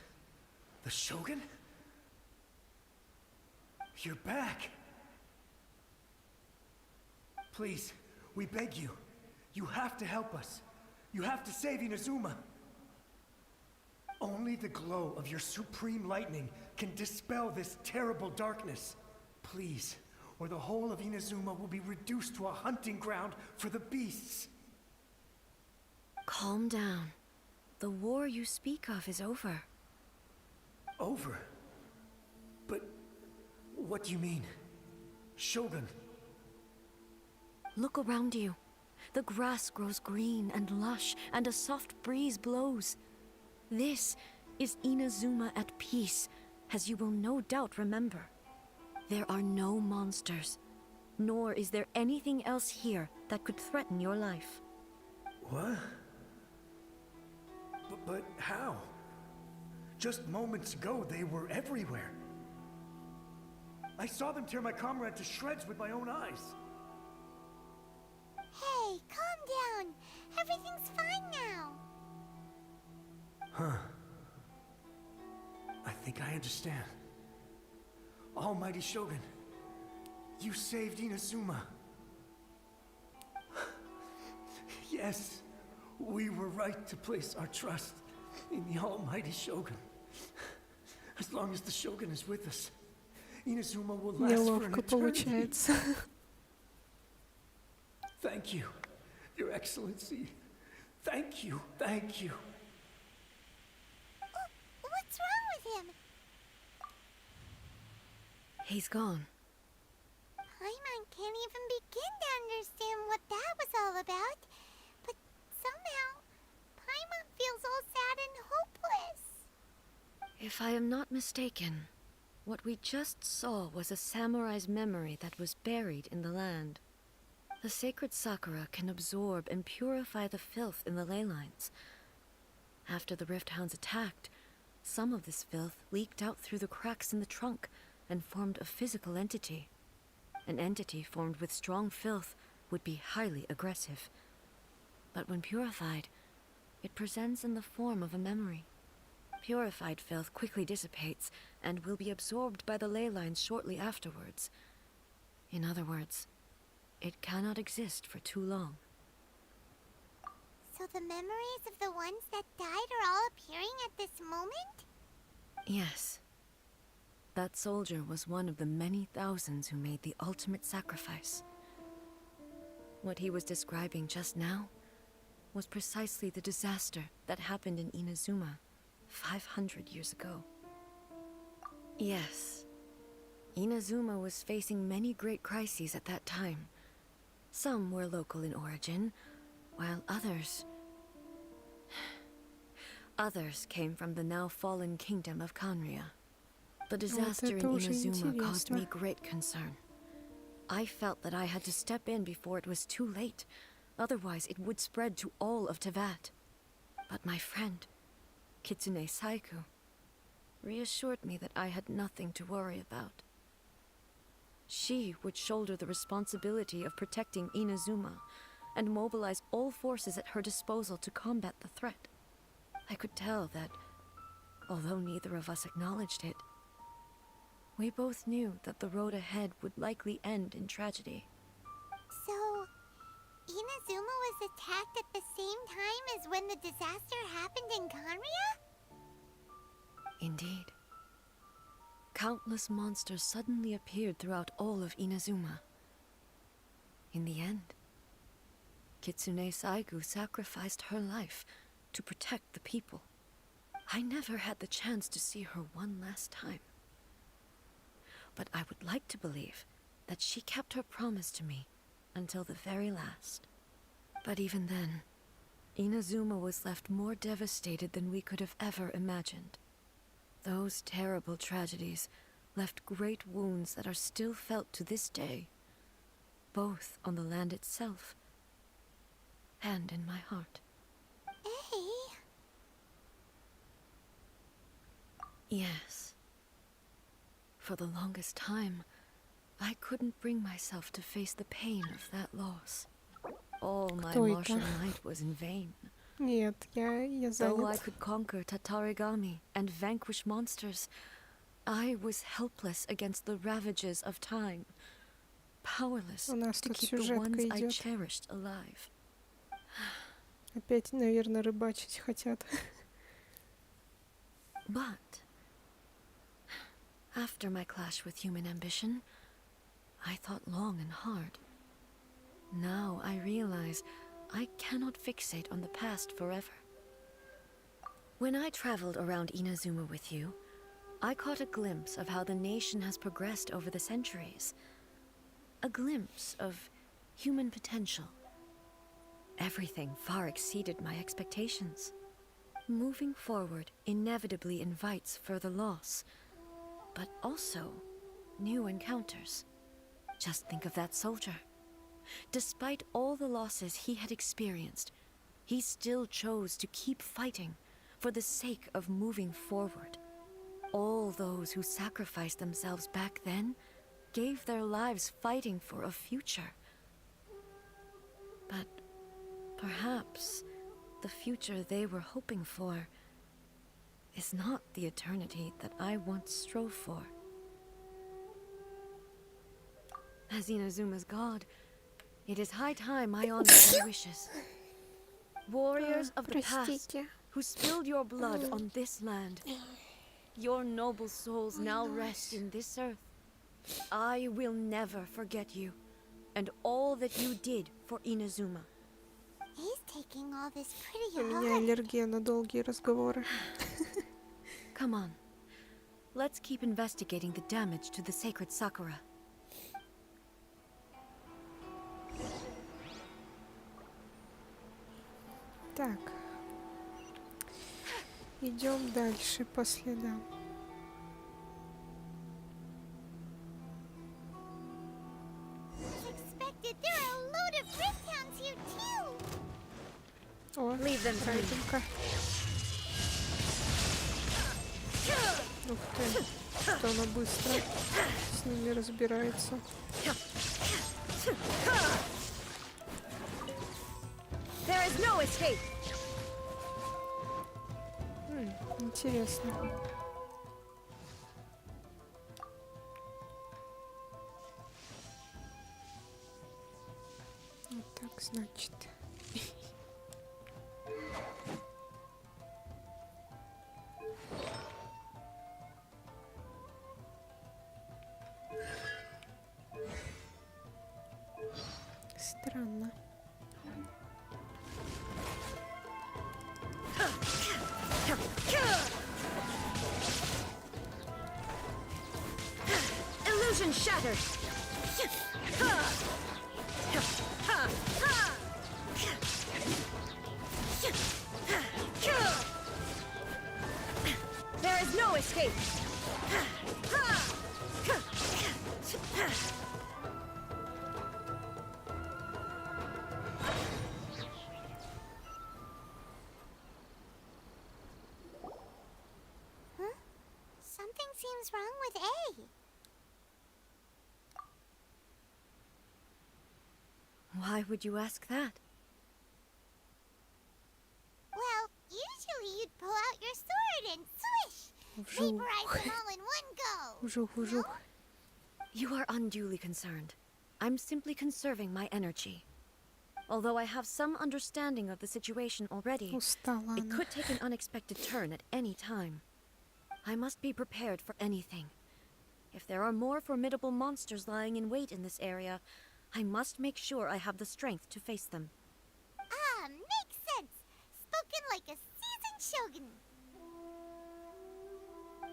the Shogun? You're back! Please, we beg you. You have to help us. You have to save Inazuma. Only the glow of your supreme lightning can dispel this terrible darkness. Please, or the whole of Inazuma will be reduced to a hunting ground for the beasts. Calm down. The war you speak of is over. Over? But what do you mean? Shogun? Look around you. The grass grows green and lush, and a soft breeze blows. This is Inazuma at peace, as you will no doubt remember. There are no monsters, nor is there anything else here that could threaten your life. What? But how? Just moments ago, they were everywhere. I saw them tear my comrade to shreds with my own eyes. Hey, calm down. Everything's fine now. Huh. I think I understand. Almighty Shogun, you saved Inazuma. Yes, we were right to place our trust in the Almighty Shogun. As long as the Shogun is with us, Inazuma will last for an Неловко eternity. получается. Thank you, Your Excellency. Thank you, thank you. What's wrong with him? He's gone. Paimon can't even begin to understand what that was all about. But somehow, Paimon feels all sad and hopeless. If I am not mistaken, what we just saw was a samurai's memory that was buried in the land. The sacred sakura can absorb and purify the filth in the ley lines. After the Rift Hounds attacked, some of this filth leaked out through the cracks in the trunk and formed a physical entity. An entity formed with strong filth would be highly aggressive. But when purified, it presents in the form of a memory. Purified filth quickly dissipates and will be absorbed by the ley lines shortly afterwards. In other words, it cannot exist for too long. So the memories of the ones that died are all appearing at this moment? Yes. That soldier was one of the many thousands who made the ultimate sacrifice. What he was describing just now was precisely the disaster that happened in Inazuma 500 years ago. Yes. Inazuma was facing many great crises at that time. Some were local in origin, while others came from the now fallen kingdom of Kanria. The disaster in это уже Inazuma caused интересно. me great concern. I felt that I had to step in before it was too late. Otherwise, it would spread to all of Tevat. But my friend, Kitsune Saiku, reassured me that I had nothing to worry about. She would shoulder the responsibility of protecting Inazuma and mobilize all forces at her disposal to combat the threat. I could tell that, although neither of us acknowledged it, we both knew that the road ahead would likely end in tragedy. So, Inazuma was attacked at the same time as when the disaster happened in Kanria? Indeed. Countless monsters suddenly appeared throughout all of Inazuma. In the end, Kitsune Saigu sacrificed her life to protect the people. I never had the chance to see her one last time. But I would like to believe that she kept her promise to me until the very last. But even then, Inazuma was left more devastated than we could have ever imagined. Those terrible tragedies left great wounds that are still felt to this day, both on the land itself and in my heart. Hey, Yes. For the longest time, I couldn't bring myself to face the pain of that loss. All my Кто это? martial might was in vain. Нет, я Though I занят. could conquer Tatarigami and vanquish monsters, I was helpless against the ravages of time, powerless У нас to тут keep the сюжетка ones I идет. cherished alive. Опять, наверное, рыбачить хотят. But after my clash with human ambition, I thought long and hard. Now I realize I cannot fixate on the past forever. When I traveled around Inazuma with you, I caught a glimpse of how the nation has progressed over the centuries. A glimpse of human potential. Everything far exceeded my expectations. Moving forward inevitably invites further loss, but also new encounters. Just think of that soldier. Despite all the losses he had experienced, he still chose to keep fighting for the sake of moving forward. All those who sacrificed themselves back then gave their lives fighting for a future. But perhaps the future they were hoping for is not the eternity that I once strove for. As Inazuma's god, it is high time I honor their wishes. Warriors of the past Простите. who spilled your blood on this land, your noble souls now rest in this earth. I will never forget you and all that you did for Inazuma. he's taking all this У pretty меня hard. аллергия на долгие разговоры. Come on, let's keep investigating the damage to the sacred Sakura. Так. Идем дальше по следам. Expected, there are a load of Rifthounds here too. О, Leave them to me. пройдем-ка. Ух ты, что она быстро с ними разбирается. There is no escape. Интересно. Вот так, значит. Странно. shattered. There is no escape. Something seems wrong with A. Why would you ask that? Well, usually you'd pull out your sword and swish! Вжух. Vaporize them all in one go! Вжух, вжух. You are unduly concerned. I'm simply conserving my energy. Although I have some understanding of the situation already, Устала it она. could take an unexpected turn at any time. I must be prepared for anything. If there are more formidable monsters lying in wait in this area, I must make sure I have the strength to face them. Ah, makes sense! Spoken like a seasoned shogun!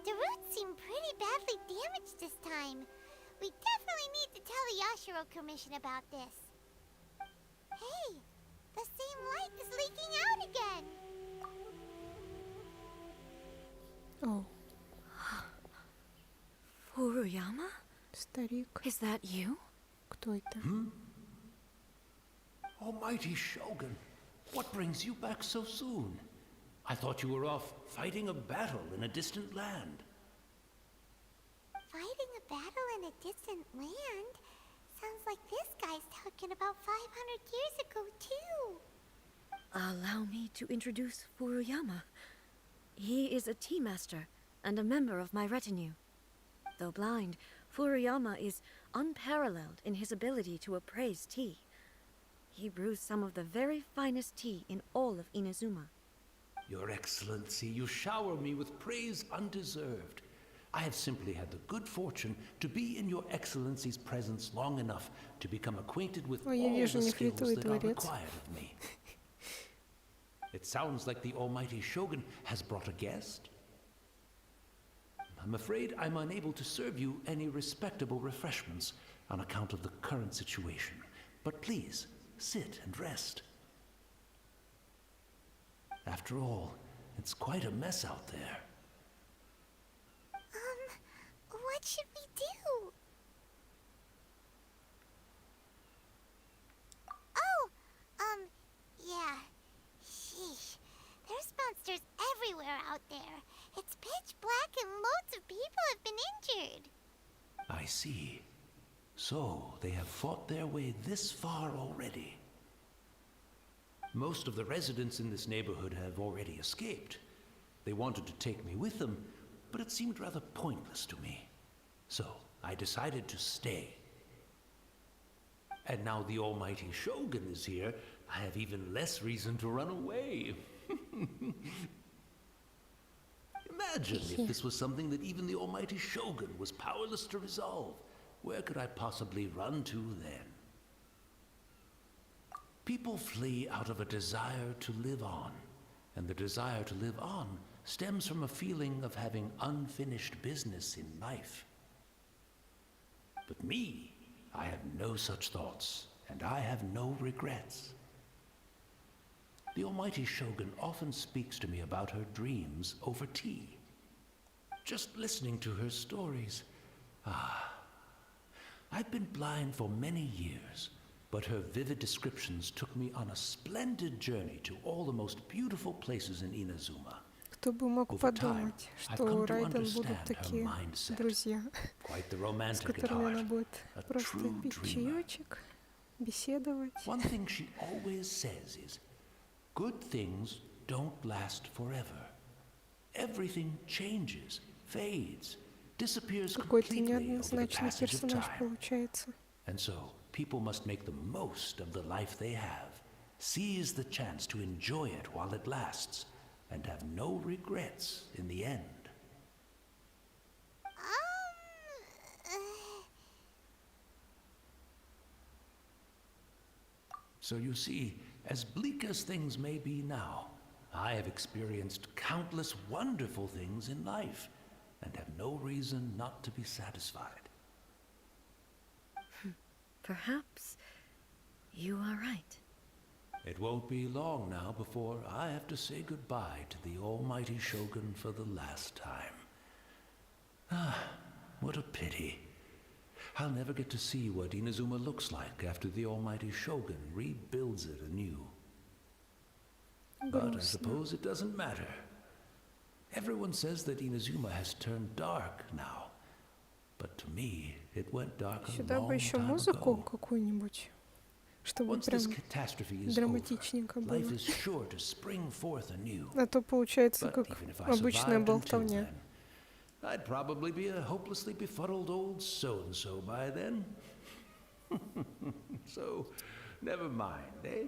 The roots seem pretty badly damaged this time. We definitely need to tell the Yashiro Commission about this. Hey, the same light is leaking out again! О, Furuyama? старик. Is that you? Кто это? Almighty Shogun, what brings you back so soon? I thought you were off fighting a battle in a distant land. Fighting a battle in a distant land? Sounds like this guy's talking about 500 years ago, too. Allow me to introduce Furuyama. He is a tea master and a member of my retinue. Though blind, Furuyama is unparalleled in his ability to appraise tea. He brews some of the very finest tea in all of Inazuma. Your Excellency, you shower me with praise undeserved. I have simply had the good fortune to be in your Excellency's presence long enough to become acquainted with Ой, я all вижу the skills нефритовый that are дворец. required of me. It sounds like the Almighty Shogun has brought a guest. I'm afraid I'm unable to serve you any respectable refreshments on account of the current situation. But please, sit and rest. After all, it's quite a mess out there. What should we do? Oh, yeah. Sheesh. There's monsters everywhere out there. It's pitch black and loads of people have been injured. I see. So, they have fought their way this far already. Most of the residents in this neighborhood have already escaped. They wanted to take me with them, but it seemed rather pointless to me. So, I decided to stay. And now the Almighty Shogun is here, I have even less reason to run away. Imagine if this was something that even the Almighty Shogun was powerless to resolve. Where could I possibly run to then? People flee out of a desire to live on, and the desire to live on stems from a feeling of having unfinished business in life. But me, I have no such thoughts, and I have no regrets. The Almighty Shogun often speaks to me about her dreams over tea. Just listening to her stories, I've been blind for many years, but her vivid descriptions took me on a splendid journey to all the most beautiful places in Inazuma. Кто бы мог Over time, подумать, I've что come у to Райден understand будут her такие mindset. друзья, Quite the с romantic at которыми она heart, будет a просто true пить dreamer. чаечек, беседовать. One thing she always says is, good things don't last forever. Everything changes, fades, disappears Какой-то completely over the неоднозначный passage of персонаж time. получается. And so, people must make the most of the life they have, seize the chance to enjoy it while it lasts, and have no regrets in the end. So you see, as bleak as things may be now, I have experienced countless wonderful things in life, and have no reason not to be satisfied. Perhaps you are right. It won't be long now before I have to say goodbye to the almighty Shogun for the last time. Ah, what a pity. I'll never get to see what Inazuma looks like after the almighty Shogun rebuilds it anew. But I suppose it doesn't matter. Everyone says that Inazuma has turned dark now. But to me, it went dark a Сюда бы long еще time музыку ago. какую-нибудь, чтобы Once прям this catastrophe is over, драматичненько life было. is sure to spring forth anew. А то получается But как even if I обычная survived until болтовня. then, I'd probably be a hopelessly befuddled old so-and-so by then. So, never mind, eh?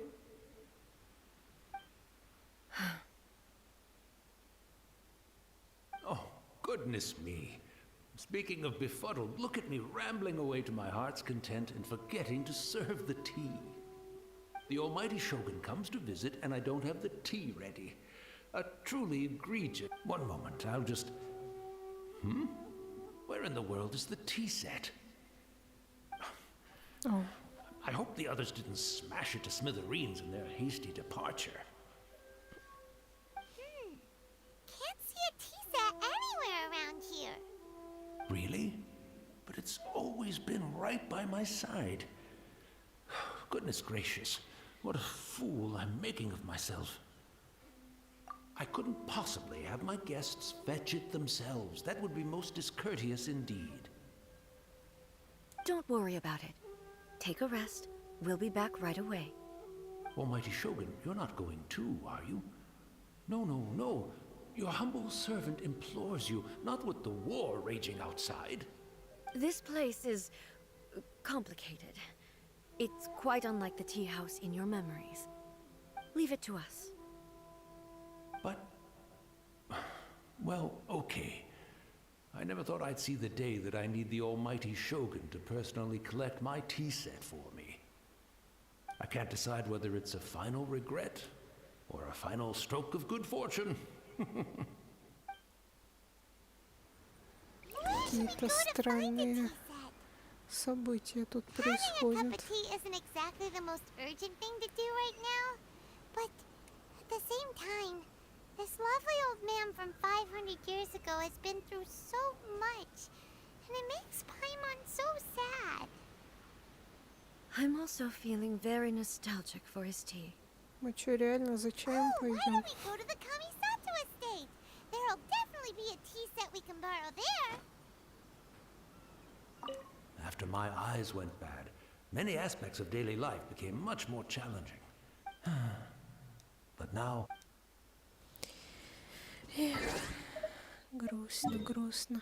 Oh, goodness me. Speaking of befuddled, look at me rambling away to my heart's content and forgetting to serve the tea. The almighty Shogun comes to visit and I don't have the tea ready. A truly egregious... One moment, I'll just... Where in the world is the tea set? Oh, I hope the others didn't smash it to smithereens in their hasty departure. Can't see a tea set anywhere around here. Really? But it's always been right by my side. Goodness gracious, what a fool I'm making of myself. I couldn't possibly have my guests fetch it themselves. That would be most discourteous indeed. Don't worry about it. Take a rest. We'll be back right away. Almighty Shogun, you're not going too, are you? No, no, no. Your humble servant implores you, not with the war raging outside. This place is complicated. It's quite unlike the tea house in your memories. Leave it to us. But... well, okay. I never thought I'd see the day that I need the almighty Shogun to personally collect my tea set for me. I can't decide whether it's a final regret or a final stroke of good fortune. какие-то странные события тут Having a cup происходят. of tea isn't exactly the most urgent thing to do right now, but at the same time, this lovely old man from 500 years ago has been through so much, and it makes Paimon so sad. I'm also feeling very nostalgic for his tea. Мы что, реально за чаем Why пойдем? don't we go to the Kamisato estate? There'll definitely be a tea set we can borrow there. After my eyes went bad, many aspects of daily life became much more challenging. But now... Грустно, грустно.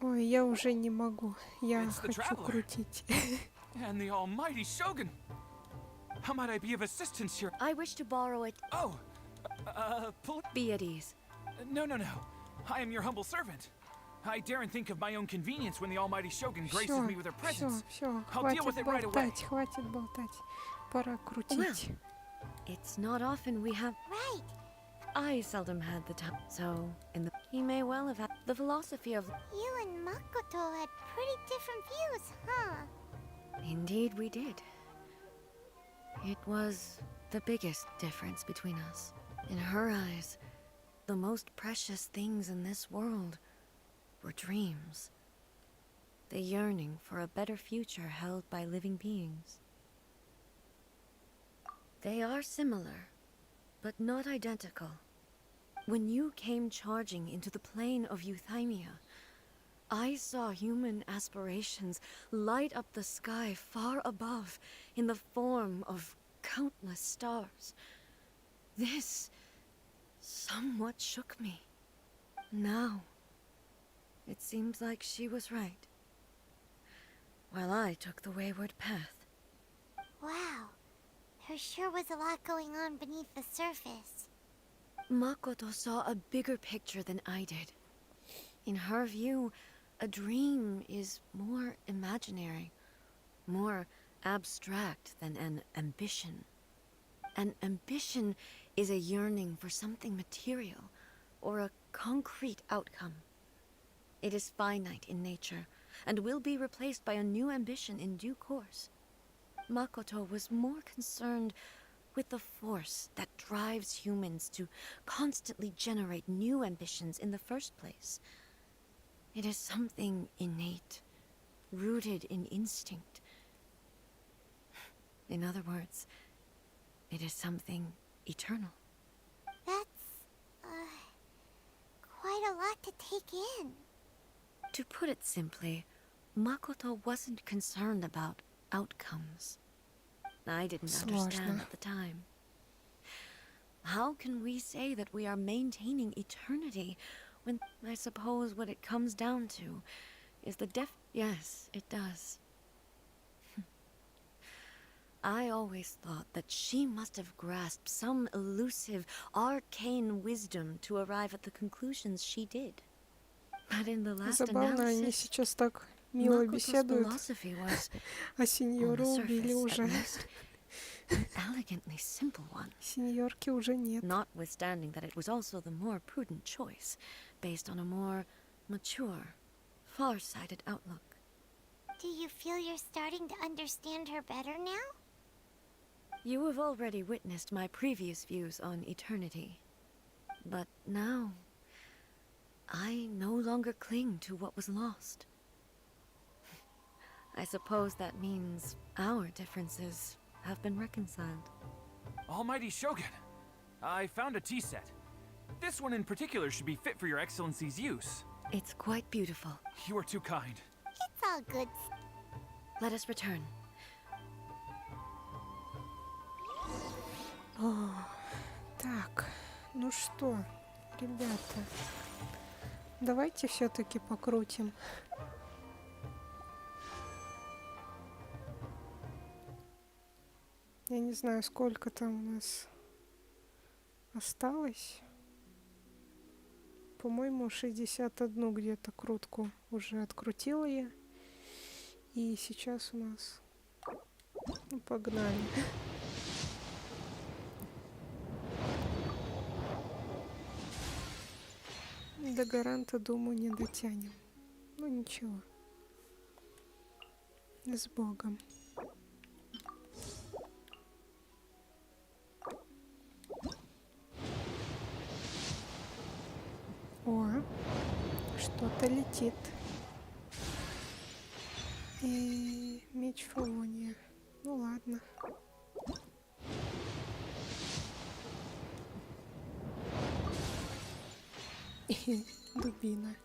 Ой, я уже не могу. Я It's the хочу traveler. крутить. And the almighty Shogun! How might I be of assistance here? I wish to borrow it. Oh! Be at ease. No, no, no. I am your humble servant. I daren't think of my own convenience when the almighty Shogun graces me with her presence. Все, I'll deal with хватит it right away. болтать, хватит болтать. Пора крутить. It's not often we have... Right. I seldom had the time. So, he may well have had the philosophy of... You and Makoto had pretty different views, huh? Indeed we did. It was the biggest difference between us. In her eyes, the most precious things in this world were dreams. The yearning for a better future held by living beings. They are similar, but not identical. When you came charging into the plane of Euthymia, I saw human aspirations light up the sky far above in the form of countless stars. This somewhat shook me. Now, it seems like she was right, while I took the wayward path. Wow. There sure was a lot going on beneath the surface. Makoto saw a bigger picture than I did. In her view, a dream is more imaginary, more abstract than an ambition. An ambition is a yearning for something material, or a concrete outcome. It is finite in nature, and will be replaced by a new ambition in due course. Makoto was more concerned with the force that drives humans to constantly generate new ambitions in the first place. It is something innate, rooted in instinct. In other words, it is something eternal. That's, quite a lot to take in. To put it simply, Makoto wasn't concerned about outcomes. I didn't understand at the time. How can we say that we are maintaining eternity when I suppose what it comes down to is the Yes, it does. I always thought that she must have grasped some elusive, arcane wisdom to arrive at the conclusions she did. But in the last Забавно, они analysis, сейчас так мило Makoto's беседуют, philosophy was, а on сеньору the убили surface at уже. least, an elegantly simple one. Сеньорки уже нет. Notwithstanding that it was also the more prudent choice, based on a more mature, far-sighted outlook. Do you feel you're starting to understand her better now? You have already witnessed my previous views on eternity. But now, I no longer cling to what was lost. I suppose that means our differences have been reconciled. Almighty Shogun, I found a tea set. This one in particular should be fit for your excellency's use. It's quite beautiful. You are too kind. It's all good. Let us return. О, так, ну что, ребята, давайте все-таки покрутим. Я не знаю, сколько там у нас осталось. По-моему, 61 где-то крутку уже открутила я. И сейчас у нас... Ну, погнали. До гаранта, думаю, не дотянем. Ну, ничего. С Богом. О, что-то летит. И меч Фалония. Ну ладно. И дубина.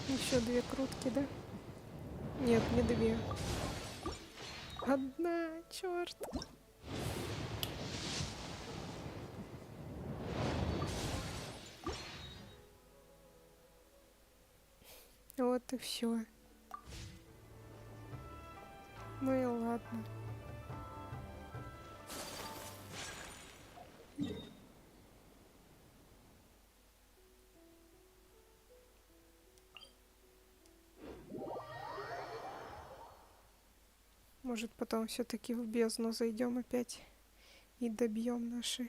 Еще 2 крутки, да? Нет, не 2. Одна, черт. Вот и все. Ну и ладно. Может, потом все-таки в бездну зайдем опять и добьем наши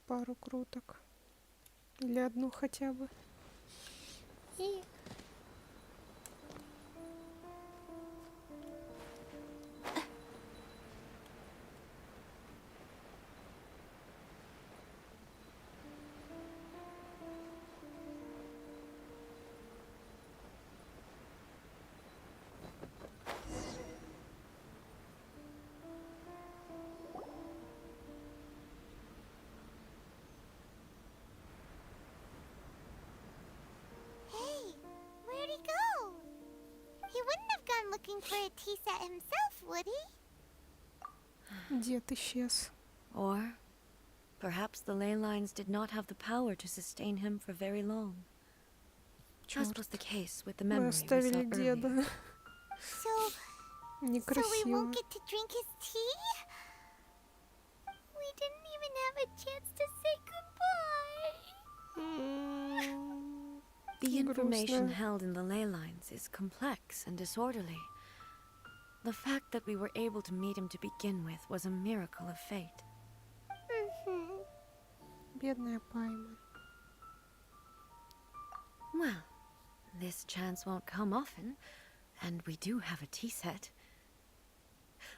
пару круток. Или одну хотя бы. И... Where'd he go? He wouldn't have gone looking for a tea set himself, would he? Дед исчез. Or perhaps the ley lines did not have the power to sustain him for very long. As was the case with the Мы memory we saw оставили earlier. деда. So we Некрасиво. won't get to drink his tea? We didn't even have a chance to say goodbye. The information Грустно. held in the ley lines is complex and disorderly. The fact that we were able to meet him to begin with was a miracle of fate. Бедная Пайма. Well, this chance won't come often, and we do have a tea set.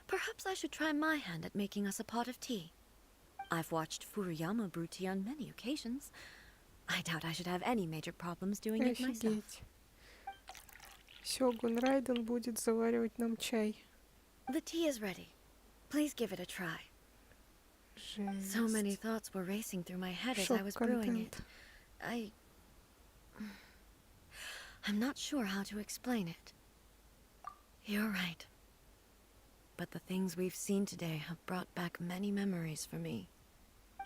Perhaps I should try my hand at making us a pot of tea. I've watched Furuyama brew tea on many occasions. I doubt I should have any major problems doing it myself. Офигеть. Сёгун Райден будет заваривать нам чай. The tea is ready. Please give it a try. Жесть. So many thoughts were racing through my head as I was brewing it. Шок-контент. I'm not sure how to explain it. You're right. But the things we've seen today have brought back many memories for me.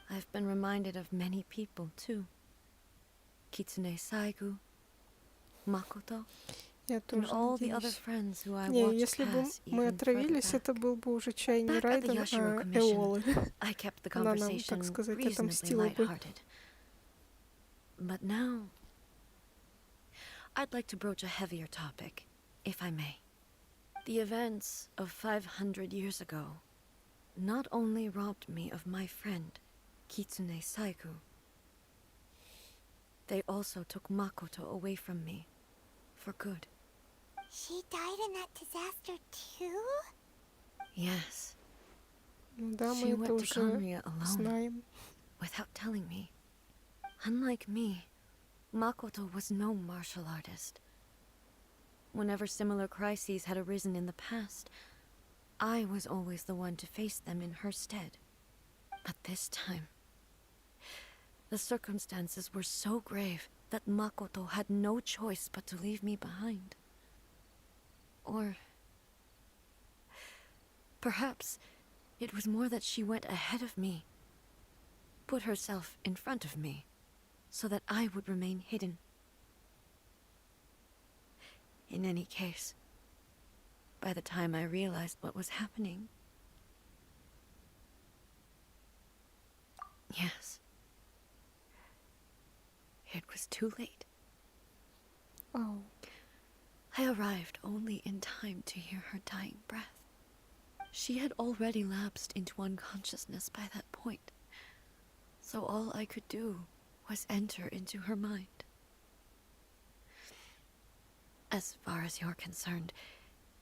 I've been reminded of many people, too. Kitsune Saigu, Makoto, Я and тоже all the other надеюсь. friends who I Не, watched если бы pass мы even отравились, further это back. был бы уже чай не Back at the Райден, Yashiro а Commission, Эолы. I kept the Она нам, conversation так сказать, reasonably отомстила бы. lighthearted. But now, I'd like to broach a heavier topic, if I may. The events of 500 years ago not only robbed me of my friend, Kitsune Saigu, they also took Makoto away from me, for good. She died in that disaster too? Yes, Ну да, мы she это went to уже Conria alone, знаем. without telling me. Unlike me, Makoto was no martial artist. Whenever similar crises had arisen in the past, I was always the one to face them in her stead. But this time, the circumstances were so grave that Makoto had no choice but to leave me behind. Or perhaps it was more that she went ahead of me, put herself in front of me, so that I would remain hidden. In any case, by the time I realized what was happening, yes, it was too late. Ау. I arrived only in time to hear her dying breath. She had already lapsed into unconsciousness by that point, so all I could do was enter into her mind. As far as you're concerned,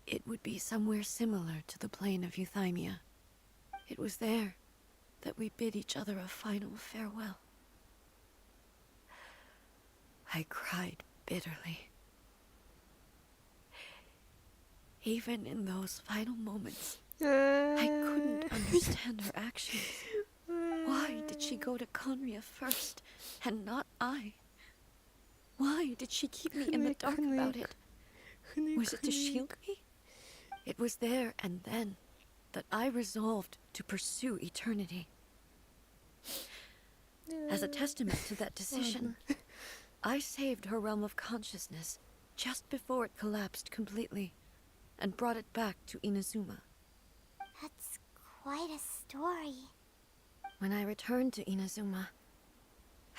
it would be somewhere similar to the plain of Euthymia. It was there that we bid each other a final farewell. I cried bitterly. Even in those final moments, I couldn't understand her actions. Why did she go to Conria first, and not I? Why did she keep me in the dark about it? Was it to shield me? It was there and then that I resolved to pursue eternity. As a testament to that decision, I saved her realm of consciousness just before it collapsed completely and brought it back to Inazuma. That's quite a story. When I returned to Inazuma,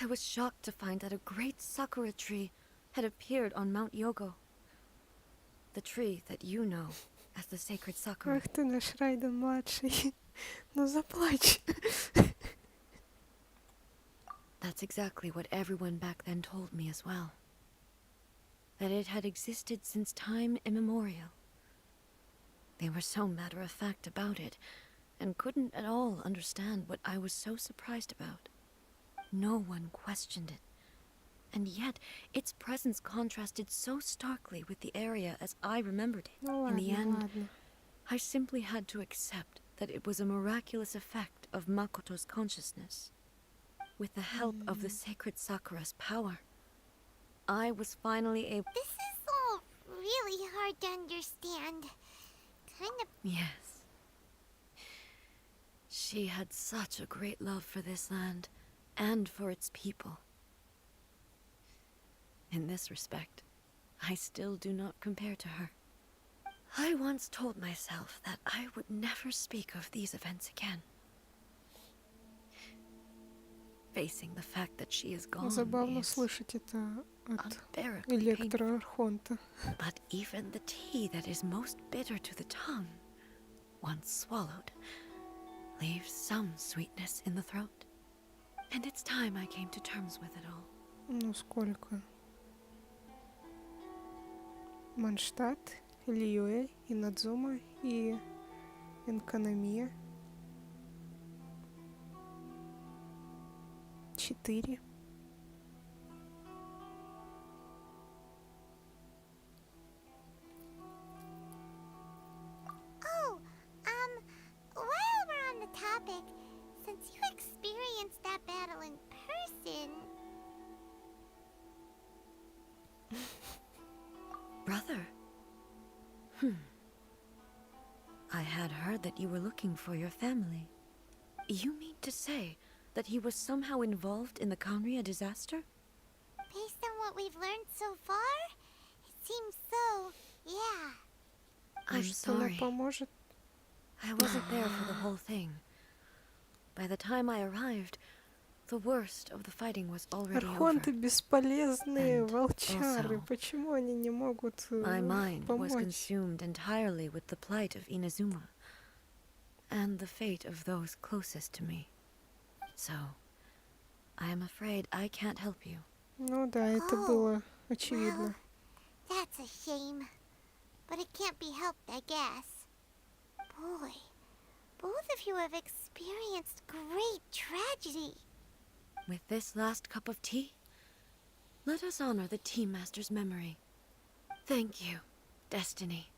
I was shocked to find that a great sakura tree had appeared on Mount Yogo. The tree that you know as the sacred sakura. Ах ты наш Райден младший. Ну заплачь. That's exactly what everyone back then told me as well. That it had existed since time immemorial. They were so matter-of-fact about it, and couldn't at all understand what I was so surprised about. No one questioned it. And yet, its presence contrasted so starkly with the area as I remembered it. Ну In the ладно, end, ладно. I simply had to accept that it was a miraculous effect of Makoto's consciousness. With the help of the sacred Sakura's power, I was finally able... This is all really hard to understand. Kind of Yes. She had such a great love for this land and for its people. In this respect, I still do not compare to her. I once told myself that I would never speak of these events again. Facing the fact that she is gone Забавно is слышать это от unbearably электро painful. Архонта. But even the tea that is most bitter to the tongue, once swallowed, leaves some sweetness in the throat. And it's time I came to terms with it all. Ну сколько? Манштадт, Лиюэ, Инадзума и Энкономия. 4. Oh, while we're on the topic, since you experienced that battle in person, Brother? I had heard that you were looking for your family. You mean to say that he was somehow involved in the Kanria disaster? based on what we've learned so far, it seems so, yeah. I'm Может, она sorry. поможет? I wasn't there for the whole thing. By the time I arrived, the worst of the fighting was already Архонты over. бесполезные And волчары. also, Почему они не могут My mind was помочь? consumed entirely with the plight of Inazuma and the fate of those closest to me. So, I am afraid I can't help you. Ну да, это Oh, было очевидно. That's a shame. But it can't be helped, I guess. Boy, both of you have experienced great tragedy. With this last cup of tea, let us honor the Tea Master's memory. Thank you, Destiny,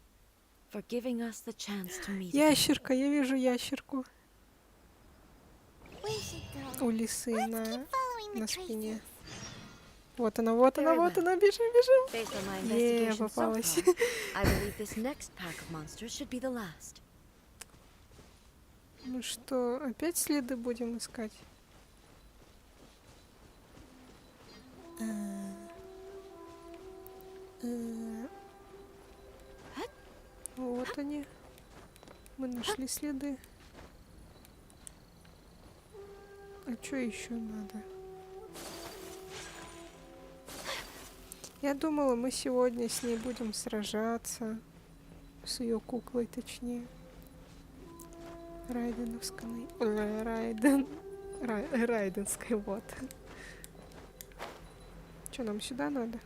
for giving us the chance to meet again. Ящерка, я вижу ящерку We should go. у лисы Let's на keep following the на спине. traces. Вот она, вот она, Very вот well. она, бежим, бежим. Based on my Е, investigation so попалась. far, I believe this next pack of monsters should be the last. Ну что, опять следы будем искать? Вот они. Мы нашли следы. А что еще надо? Я думала, мы сегодня с ней будем сражаться. С ее куклой, точнее. Райденовской. Райденской, вот. Что, нам сюда надо?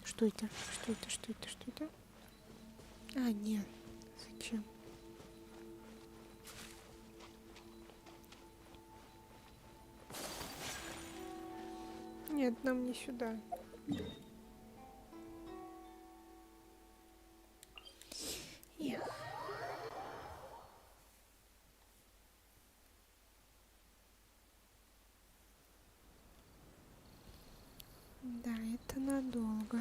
Что это? Что это? Что это? Что это? А, нет. Зачем? Нет, нам не сюда. Да, это надолго.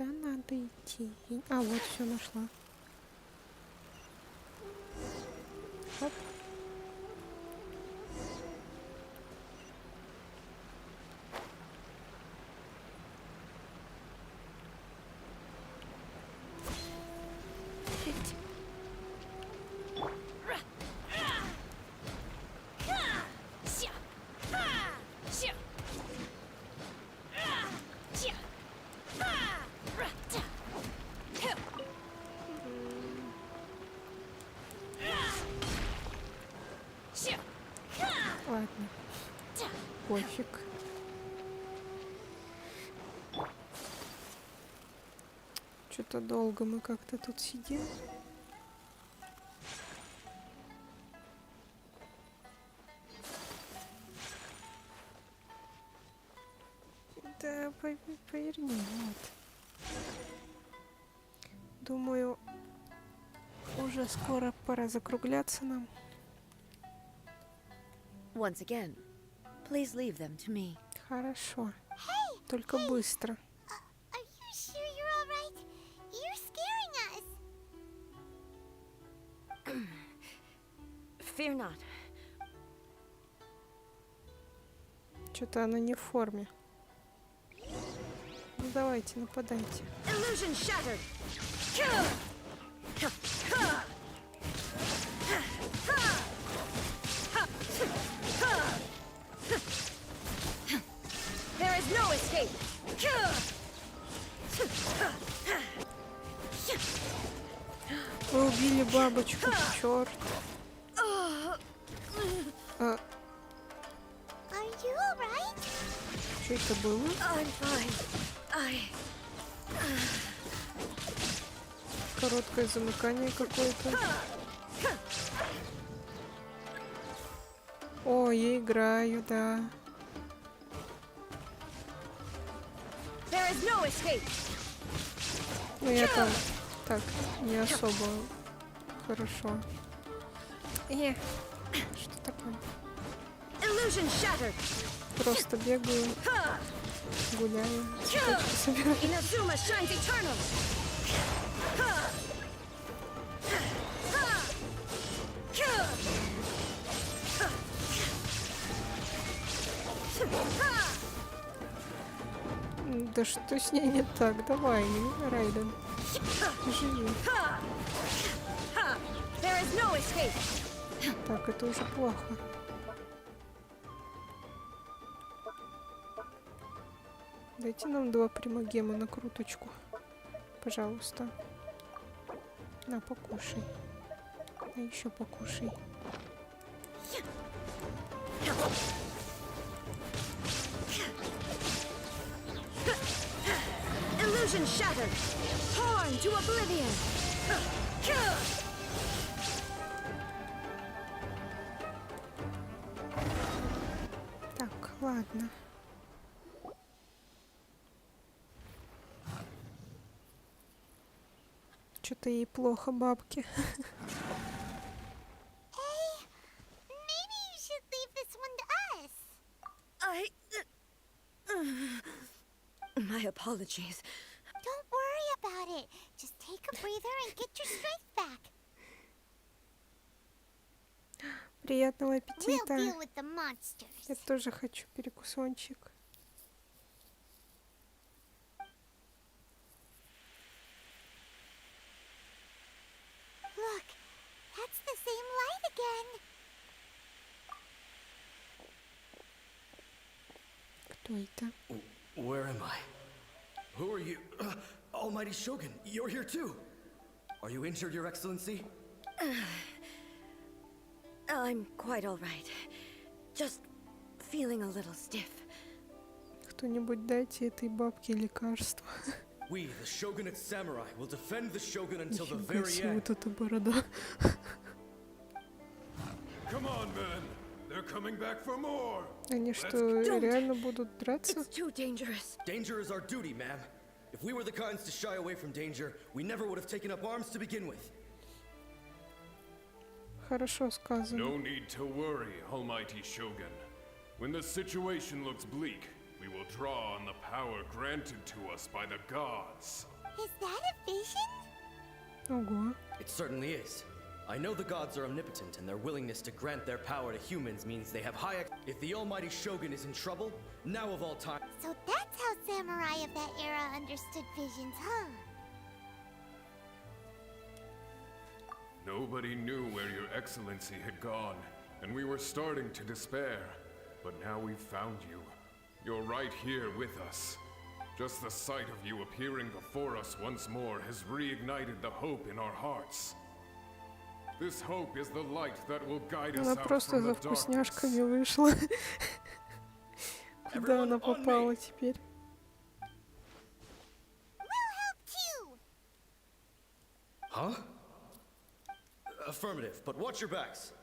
Куда надо идти? А, вот все нашла. Оп. Ладно. Пофиг. Что-то долго мы как-то тут сидим. Да, поверни, вот. Думаю, уже скоро пора закругляться нам. Once again, please leave them to me. Хорошо. Только быстро. Are you sure you're all right? You're scaring us. Fear not. Что-то она не в форме. Ну давайте, нападайте. Illusion shattered. There is no escape. Вы убили бабочку, черт. Are you all right? Что это было? I'm fine. Короткое замыкание какое-то. О, я играю, да. There is no escape. Ну я там так не особо хорошо. Что такое? Illusion shattered. Просто бегаю, гуляю, цветочки собираю. Inazuma shines eternal. Да что с ней не так? Давай, Райден. Живи. There is no escape. Так, это уже плохо. Дайте нам 2 примагема на круточку. Пожалуйста. На, покушай. А еще покушай. Illusion shattered. Torn to oblivion. Так, ладно. Что-то ей плохо, бабки. Hey, maybe you should leave this one to us. My apologies. Don't worry about it. Just take a breather and get your strength back. Приятного We'll аппетита. deal with the monsters. Я тоже хочу перекусончик. Look, that's the same light again. Кто это? Where am I? Who are you? Almighty Shogun, you're here too. Are you injured, Your Excellency? I'm quite all right. Just feeling a little stiff. Кто-нибудь дайте этой бабке лекарство. We, the Shogunate Samurai, will defend the Shogun until the Нифига very себе, end. вот эта борода. Come on, men. They're coming back for more. Они что, Don't. реально будут драться? It's too dangerous. Danger is our duty, ma'am. If we were the kinds to shy away from danger, we never would have taken up arms to begin with. Хорошо сказано. No need to worry, Almighty Shogun. When the situation looks bleak, we will draw on the power granted to us by the gods. Is that a vision? Ого. It certainly is. I know the gods are omnipotent, and their willingness to grant their power to humans means they have high. If the almighty Shogun is in trouble, now of all time. So that's how samurai of that era understood visions, huh? Nobody knew where your excellency had gone, and we were starting to despair. But now we've found you. You're right here with us. Just the sight of you appearing before us once more has reignited the hope in our hearts. This hope is the light that will guide us Она out просто from за the darkness. вкусняшками вышла. Куда она попала теперь? We'll help too! Huh? Affirmative, but watch your backs.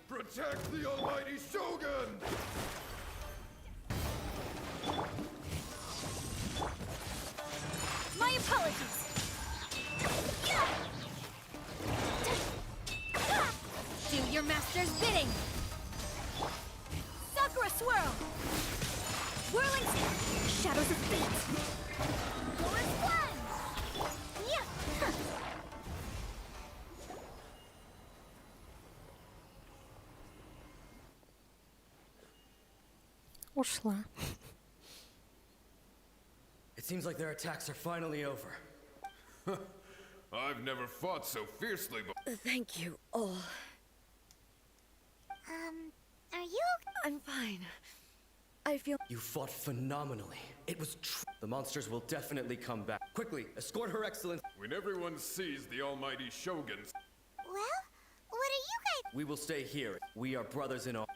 Protect the almighty Shogun! My apologies. Do your master's bidding. Sakura swirl. Whirling shadows of fate. Forest plunge. Yeah. Ушла. It seems like their attacks are finally over. I've never fought so fiercely before. Thank you all. Are you I'm fine. I feel. You fought phenomenally. It was true. The monsters will definitely come back. Quickly, escort Her Excellency. When everyone sees the almighty Shogun, Well, what are you guys? We will stay here. We are brothers in all.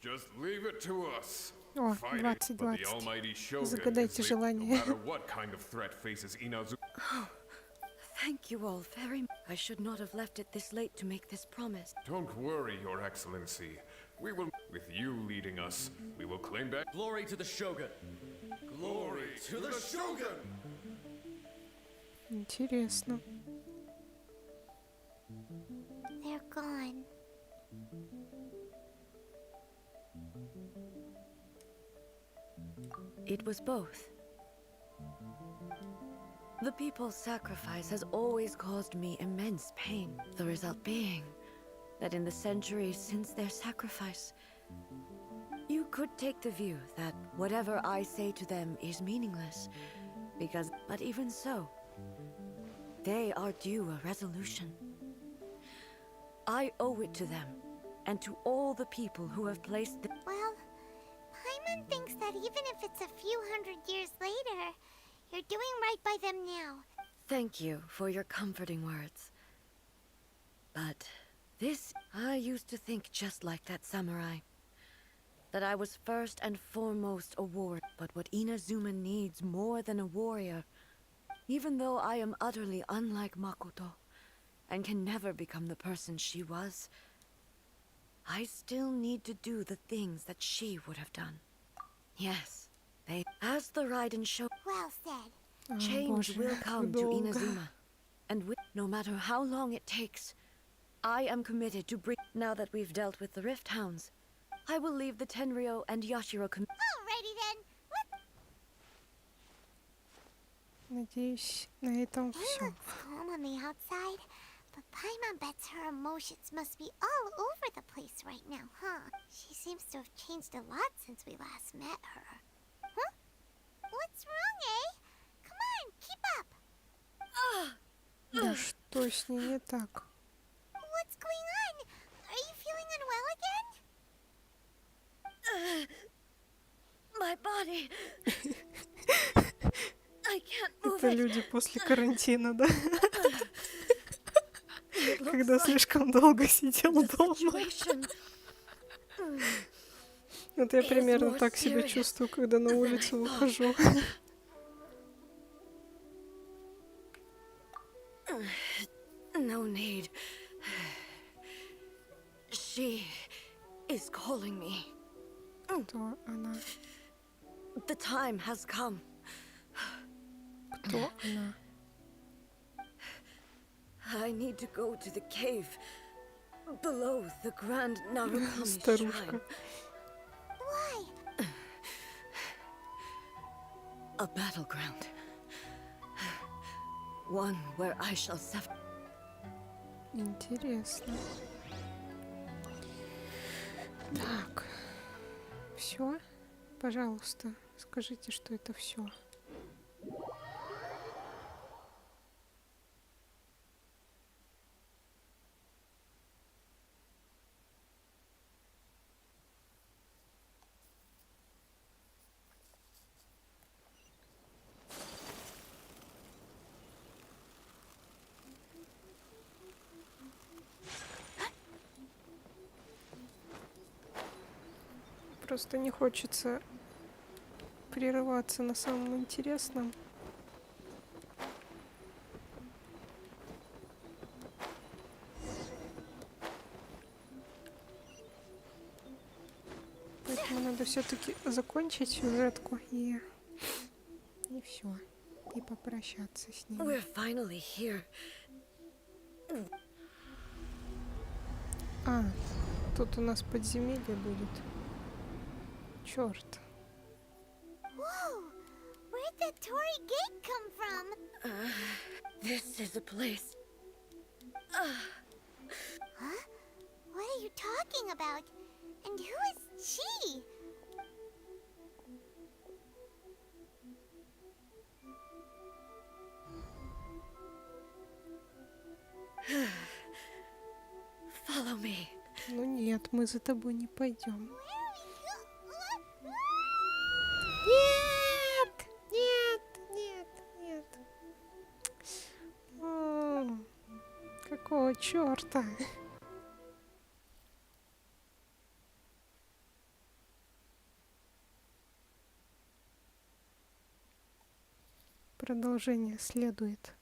just leave it to us. О, Fight it, but the 20-20. almighty Shogun Загадайте is no желание. matter what kind of threat faces Inazu. Thank you all very much. I should not have left it this late to make this promise. Don't worry, Your Excellency. We will, with you leading us, we will claim back. Glory to the Shogun. Glory to the Shogun. Интересно. They're gone. It was both. The people's sacrifice has always caused me immense pain. The result being that in the centuries since their sacrifice, you could take the view that whatever I say to them is meaningless, but even so, they are due a resolution. I owe it to them, and to all the people who have placed the— Well, Paimon thinks that even if it's a few hundred years later, you're doing right by them now. Thank you for your comforting words. But I used to think just like that samurai. That I was first and foremost a warrior. But what Inazuma needs more than a warrior, even though I am utterly unlike Makoto, and can never become the person she was, I still need to do the things that she would have done. Yes, as the Raiden showed, Well said. change Боже, will come to долго. Inazuma. And no matter how long it takes, I am committed to bring. Now that we've dealt with the Rift Hounds, I will leave the Tenryo and Yashiro Alrighty then. Надеюсь, на этом It все. looks calm on the outside, but Paimon bets her emotions must be all over the place right now, huh? She seems to have changed a lot since we last met her. Huh? What's wrong, eh? Come on, keep up. Да что с ней не так? What's going on? Are you feeling unwell again? My body. I can't move Это it. люди после карантина, да? It looks Когда like слишком долго сидел the дома. situation. Вот я is примерно more так себя serious чувствую, когда на than I улицу thought. выхожу. No need. She is calling me. Кто она? The time has come. Кто она? I need to go to the cave Below the grand Narukami Старушка. shrine, Why? a battleground. One where I shall suffer. Интересно. Так. Все? Пожалуйста, скажите, что это все. Просто не хочется прерываться на самом интересном. Поэтому надо все-таки закончить сюжетку и все. И попрощаться с ним. We're finally here. А, тут у нас подземелье будет. Черт. Whoa! Where'd the Torii gate come from? This is a place. Huh? What are you talking about? And who is she? Follow me. Ну нет, мы за тобой не пойдем. Нет! Нет! Нет! Нет! О, какого черта? Продолжение следует.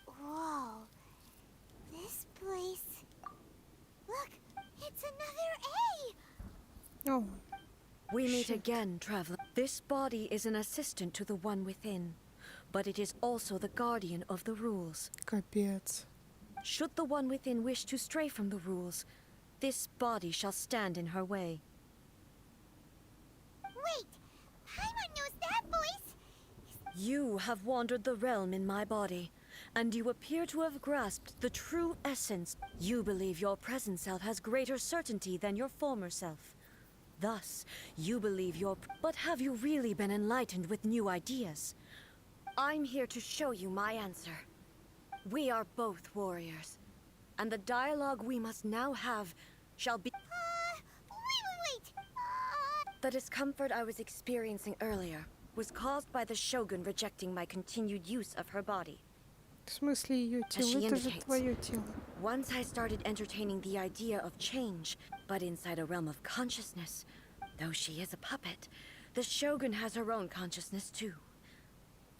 Whoa. This place. Look, it's another A. О, We meet Shit. again, traveler. This body is an assistant to the one within, but it is also the guardian of the rules. капец. Should the one within wish to stray from the rules, this body shall stand in her way. Wait, Paimon knows that voice. You have wandered the realm in my body, and you appear to have grasped the true essence. You believe your present self has greater certainty than your former self. Thus, you believe your... But have you really been enlightened with new ideas? I'm here to show you my answer. We are both warriors, and the dialogue we must now have shall be... Wait. The discomfort I was experiencing earlier was caused by the Shogun rejecting my continued use of her body. В смысле ее тело? she Это же indicates. твое тело. Once I started entertaining the idea of change, but inside a realm of consciousness, though she is a puppet, the Shogun has her own consciousness too.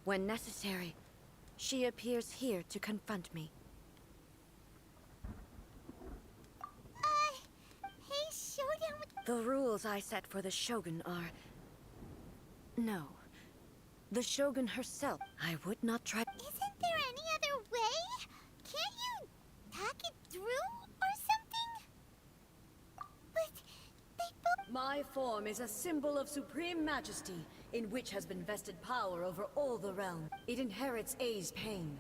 When necessary, she appears here to confront me. Hey, Showdown with... The rules I set for the Shogun are... No. The Shogun herself. I would not try... Isn't there any other way? Can't you talk it through or something? But they both... My form is a symbol of supreme majesty, in which has been vested power over all the realm. It inherits A's pain,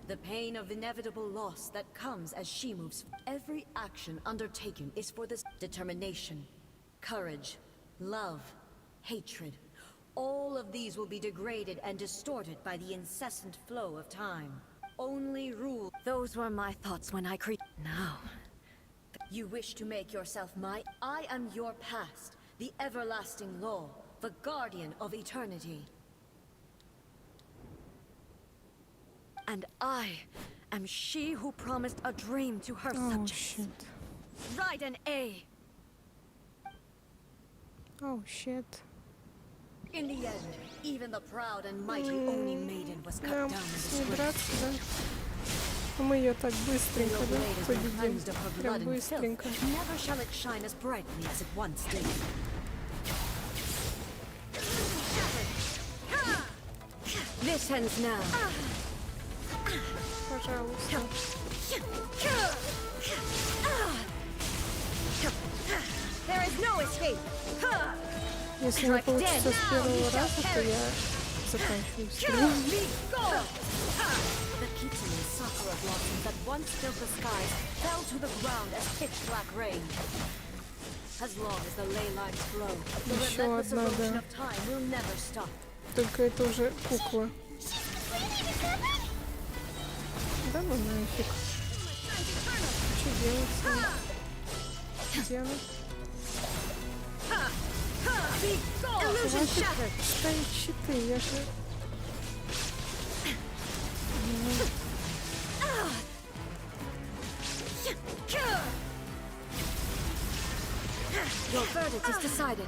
the pain of inevitable loss that comes as she moves. Every action undertaken is for this determination, courage, love, hatred. All of these will be degraded and distorted by the incessant flow of time. Only rule. Those were my thoughts when I created. Now, you wish to make yourself my... I am your past, the everlasting law, the guardian of eternity. And I am she who promised a dream to her Oh, subjects. shit. Ride an A. Oh, shit. In the end, even the proud and mighty Oni maiden was cut Нам down in с ней disgrace. драться, да? Мы ее так быстренько, да, победим. Прям быстренько. Never shall it shine as brightly as it once did. This ends now. Пожалуйста. There is no escape. Если не получится с первого раза, то я заканчиваю стрим. The kitsune sakura blossoms that once filled the skies fell to the ground as pitch black rain. As long as the ley lines flow, the Еще relentless одна, erosion да. of time will never stop. Только это уже кукла. Да ну нафиг. Что делать с ней? Где она? Illusion shattered. Ставить щиты, я же... Your verdict is decided.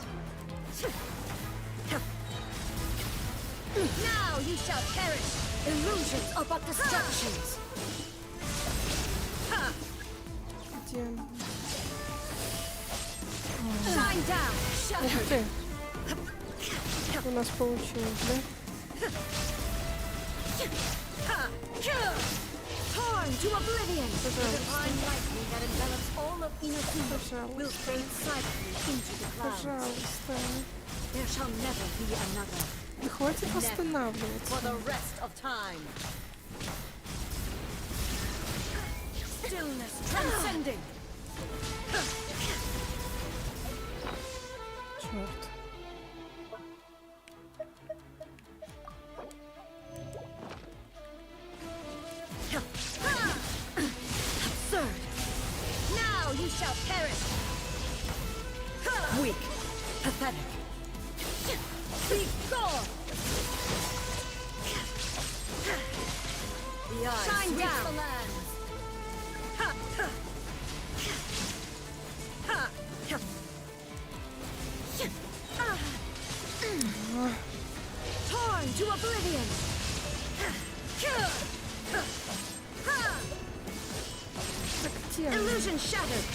Now you shall perish. Illusions are but distractions. Где она? Shine down. Ух Shattered. ты! У нас получилось, да? Torn to oblivion. The divine lightning that envelops all of Inazuma will fade silently into the clouds. Пожалуйста. There shall never be another. И хватит останавливаться. For the rest of time. Stillness transcending. Черт. Absurd. Now you shall perish. Weak. Pathetic. Be gone. The eyes shine down. The lands. Torn to oblivion. Так где она? Illusion shattered.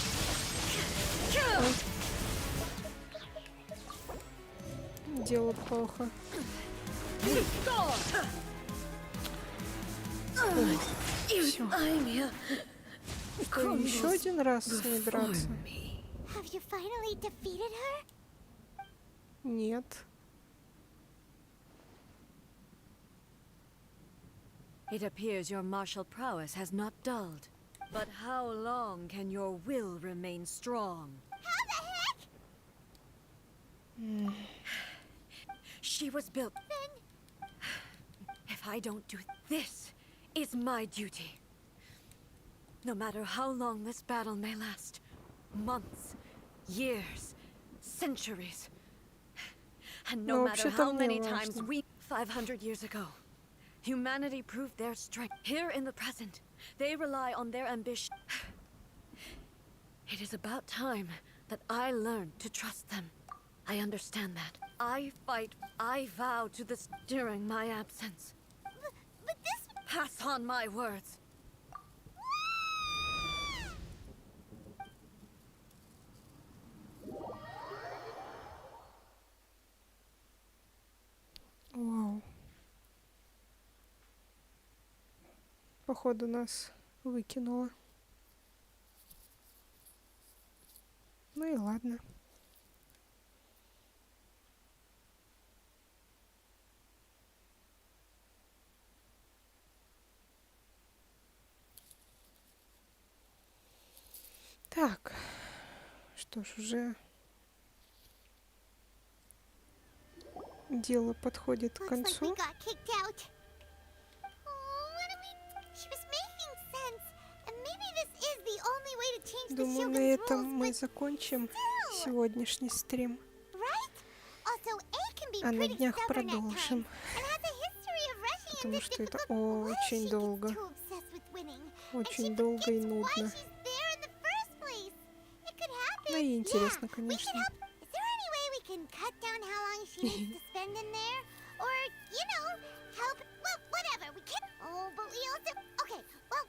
Дело плохо. Be gone. Всё. Что, еще один раз с ней драться? Have you finally defeated her? Нет. It appears your martial prowess has not dulled. But how long can your will remain strong? How the heck? She was built. If I don't do it, this is my duty. No matter how long this battle may last, months, years, centuries, and no Ну, matter вообще-то how мне many times важно. 500 years ago, humanity proved their strength. Here in the present, they rely on their ambition. It is about time that I learned to trust them. I understand that. I fight, I vow to this during my absence. But this... Pass on my words. Вау. Походу нас выкинуло. Ну и ладно. Так, что ж, уже дело подходит к Looks like концу. we got kicked out. Oh, what do we... She was making sense. And maybe this is the only way to change the Думаю, на Shogun's этом rules, мы but закончим still, сегодняшний стрим. right? Also, A can be А на pretty днях stubborn at продолжим, times, and has a history of rushing потому into что это difficult why очень she gets долго. too obsessed with winning, and she Очень долго и forgets why нудно. she's there in the first place. It could happen. Ну и интересно, Yeah, we could конечно. help. Is there any way we can cut down how long she needs to spend in there? Or, you know, help... Well, whatever, we can... Oh, but we also... Okay, well,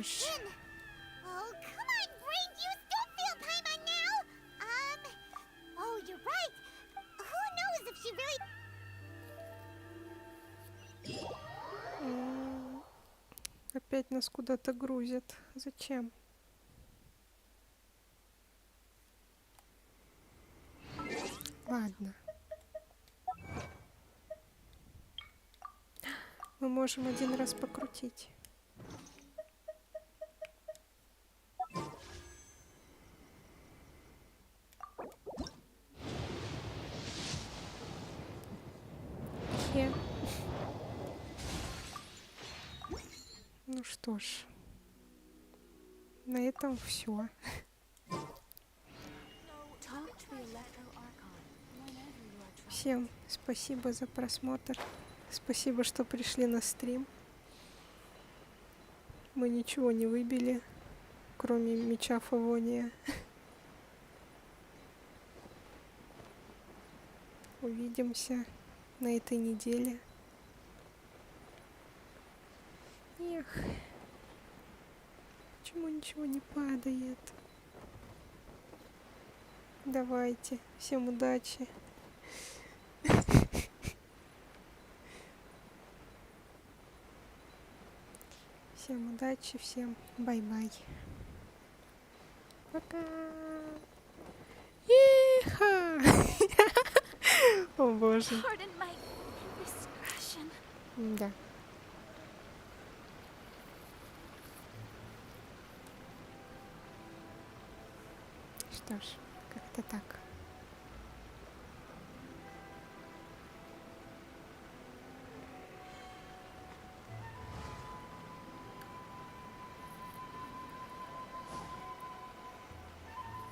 ж. Oh, come on, brain juice, don't feel time on now. Oh, you're right. Who knows if she really... Опять нас куда-то грузят. Зачем? Ладно. Мы можем один раз покрутить. Ну что ж, на этом все. Всем спасибо за просмотр. Спасибо, что пришли на стрим. Мы ничего не выбили, кроме меча Фавония. Увидимся на этой неделе. Эх, почему ничего не падает? Давайте, всем удачи. Всем удачи, всем бай-бай. Пока. Иха! О боже. Да. Что ж, как-то так.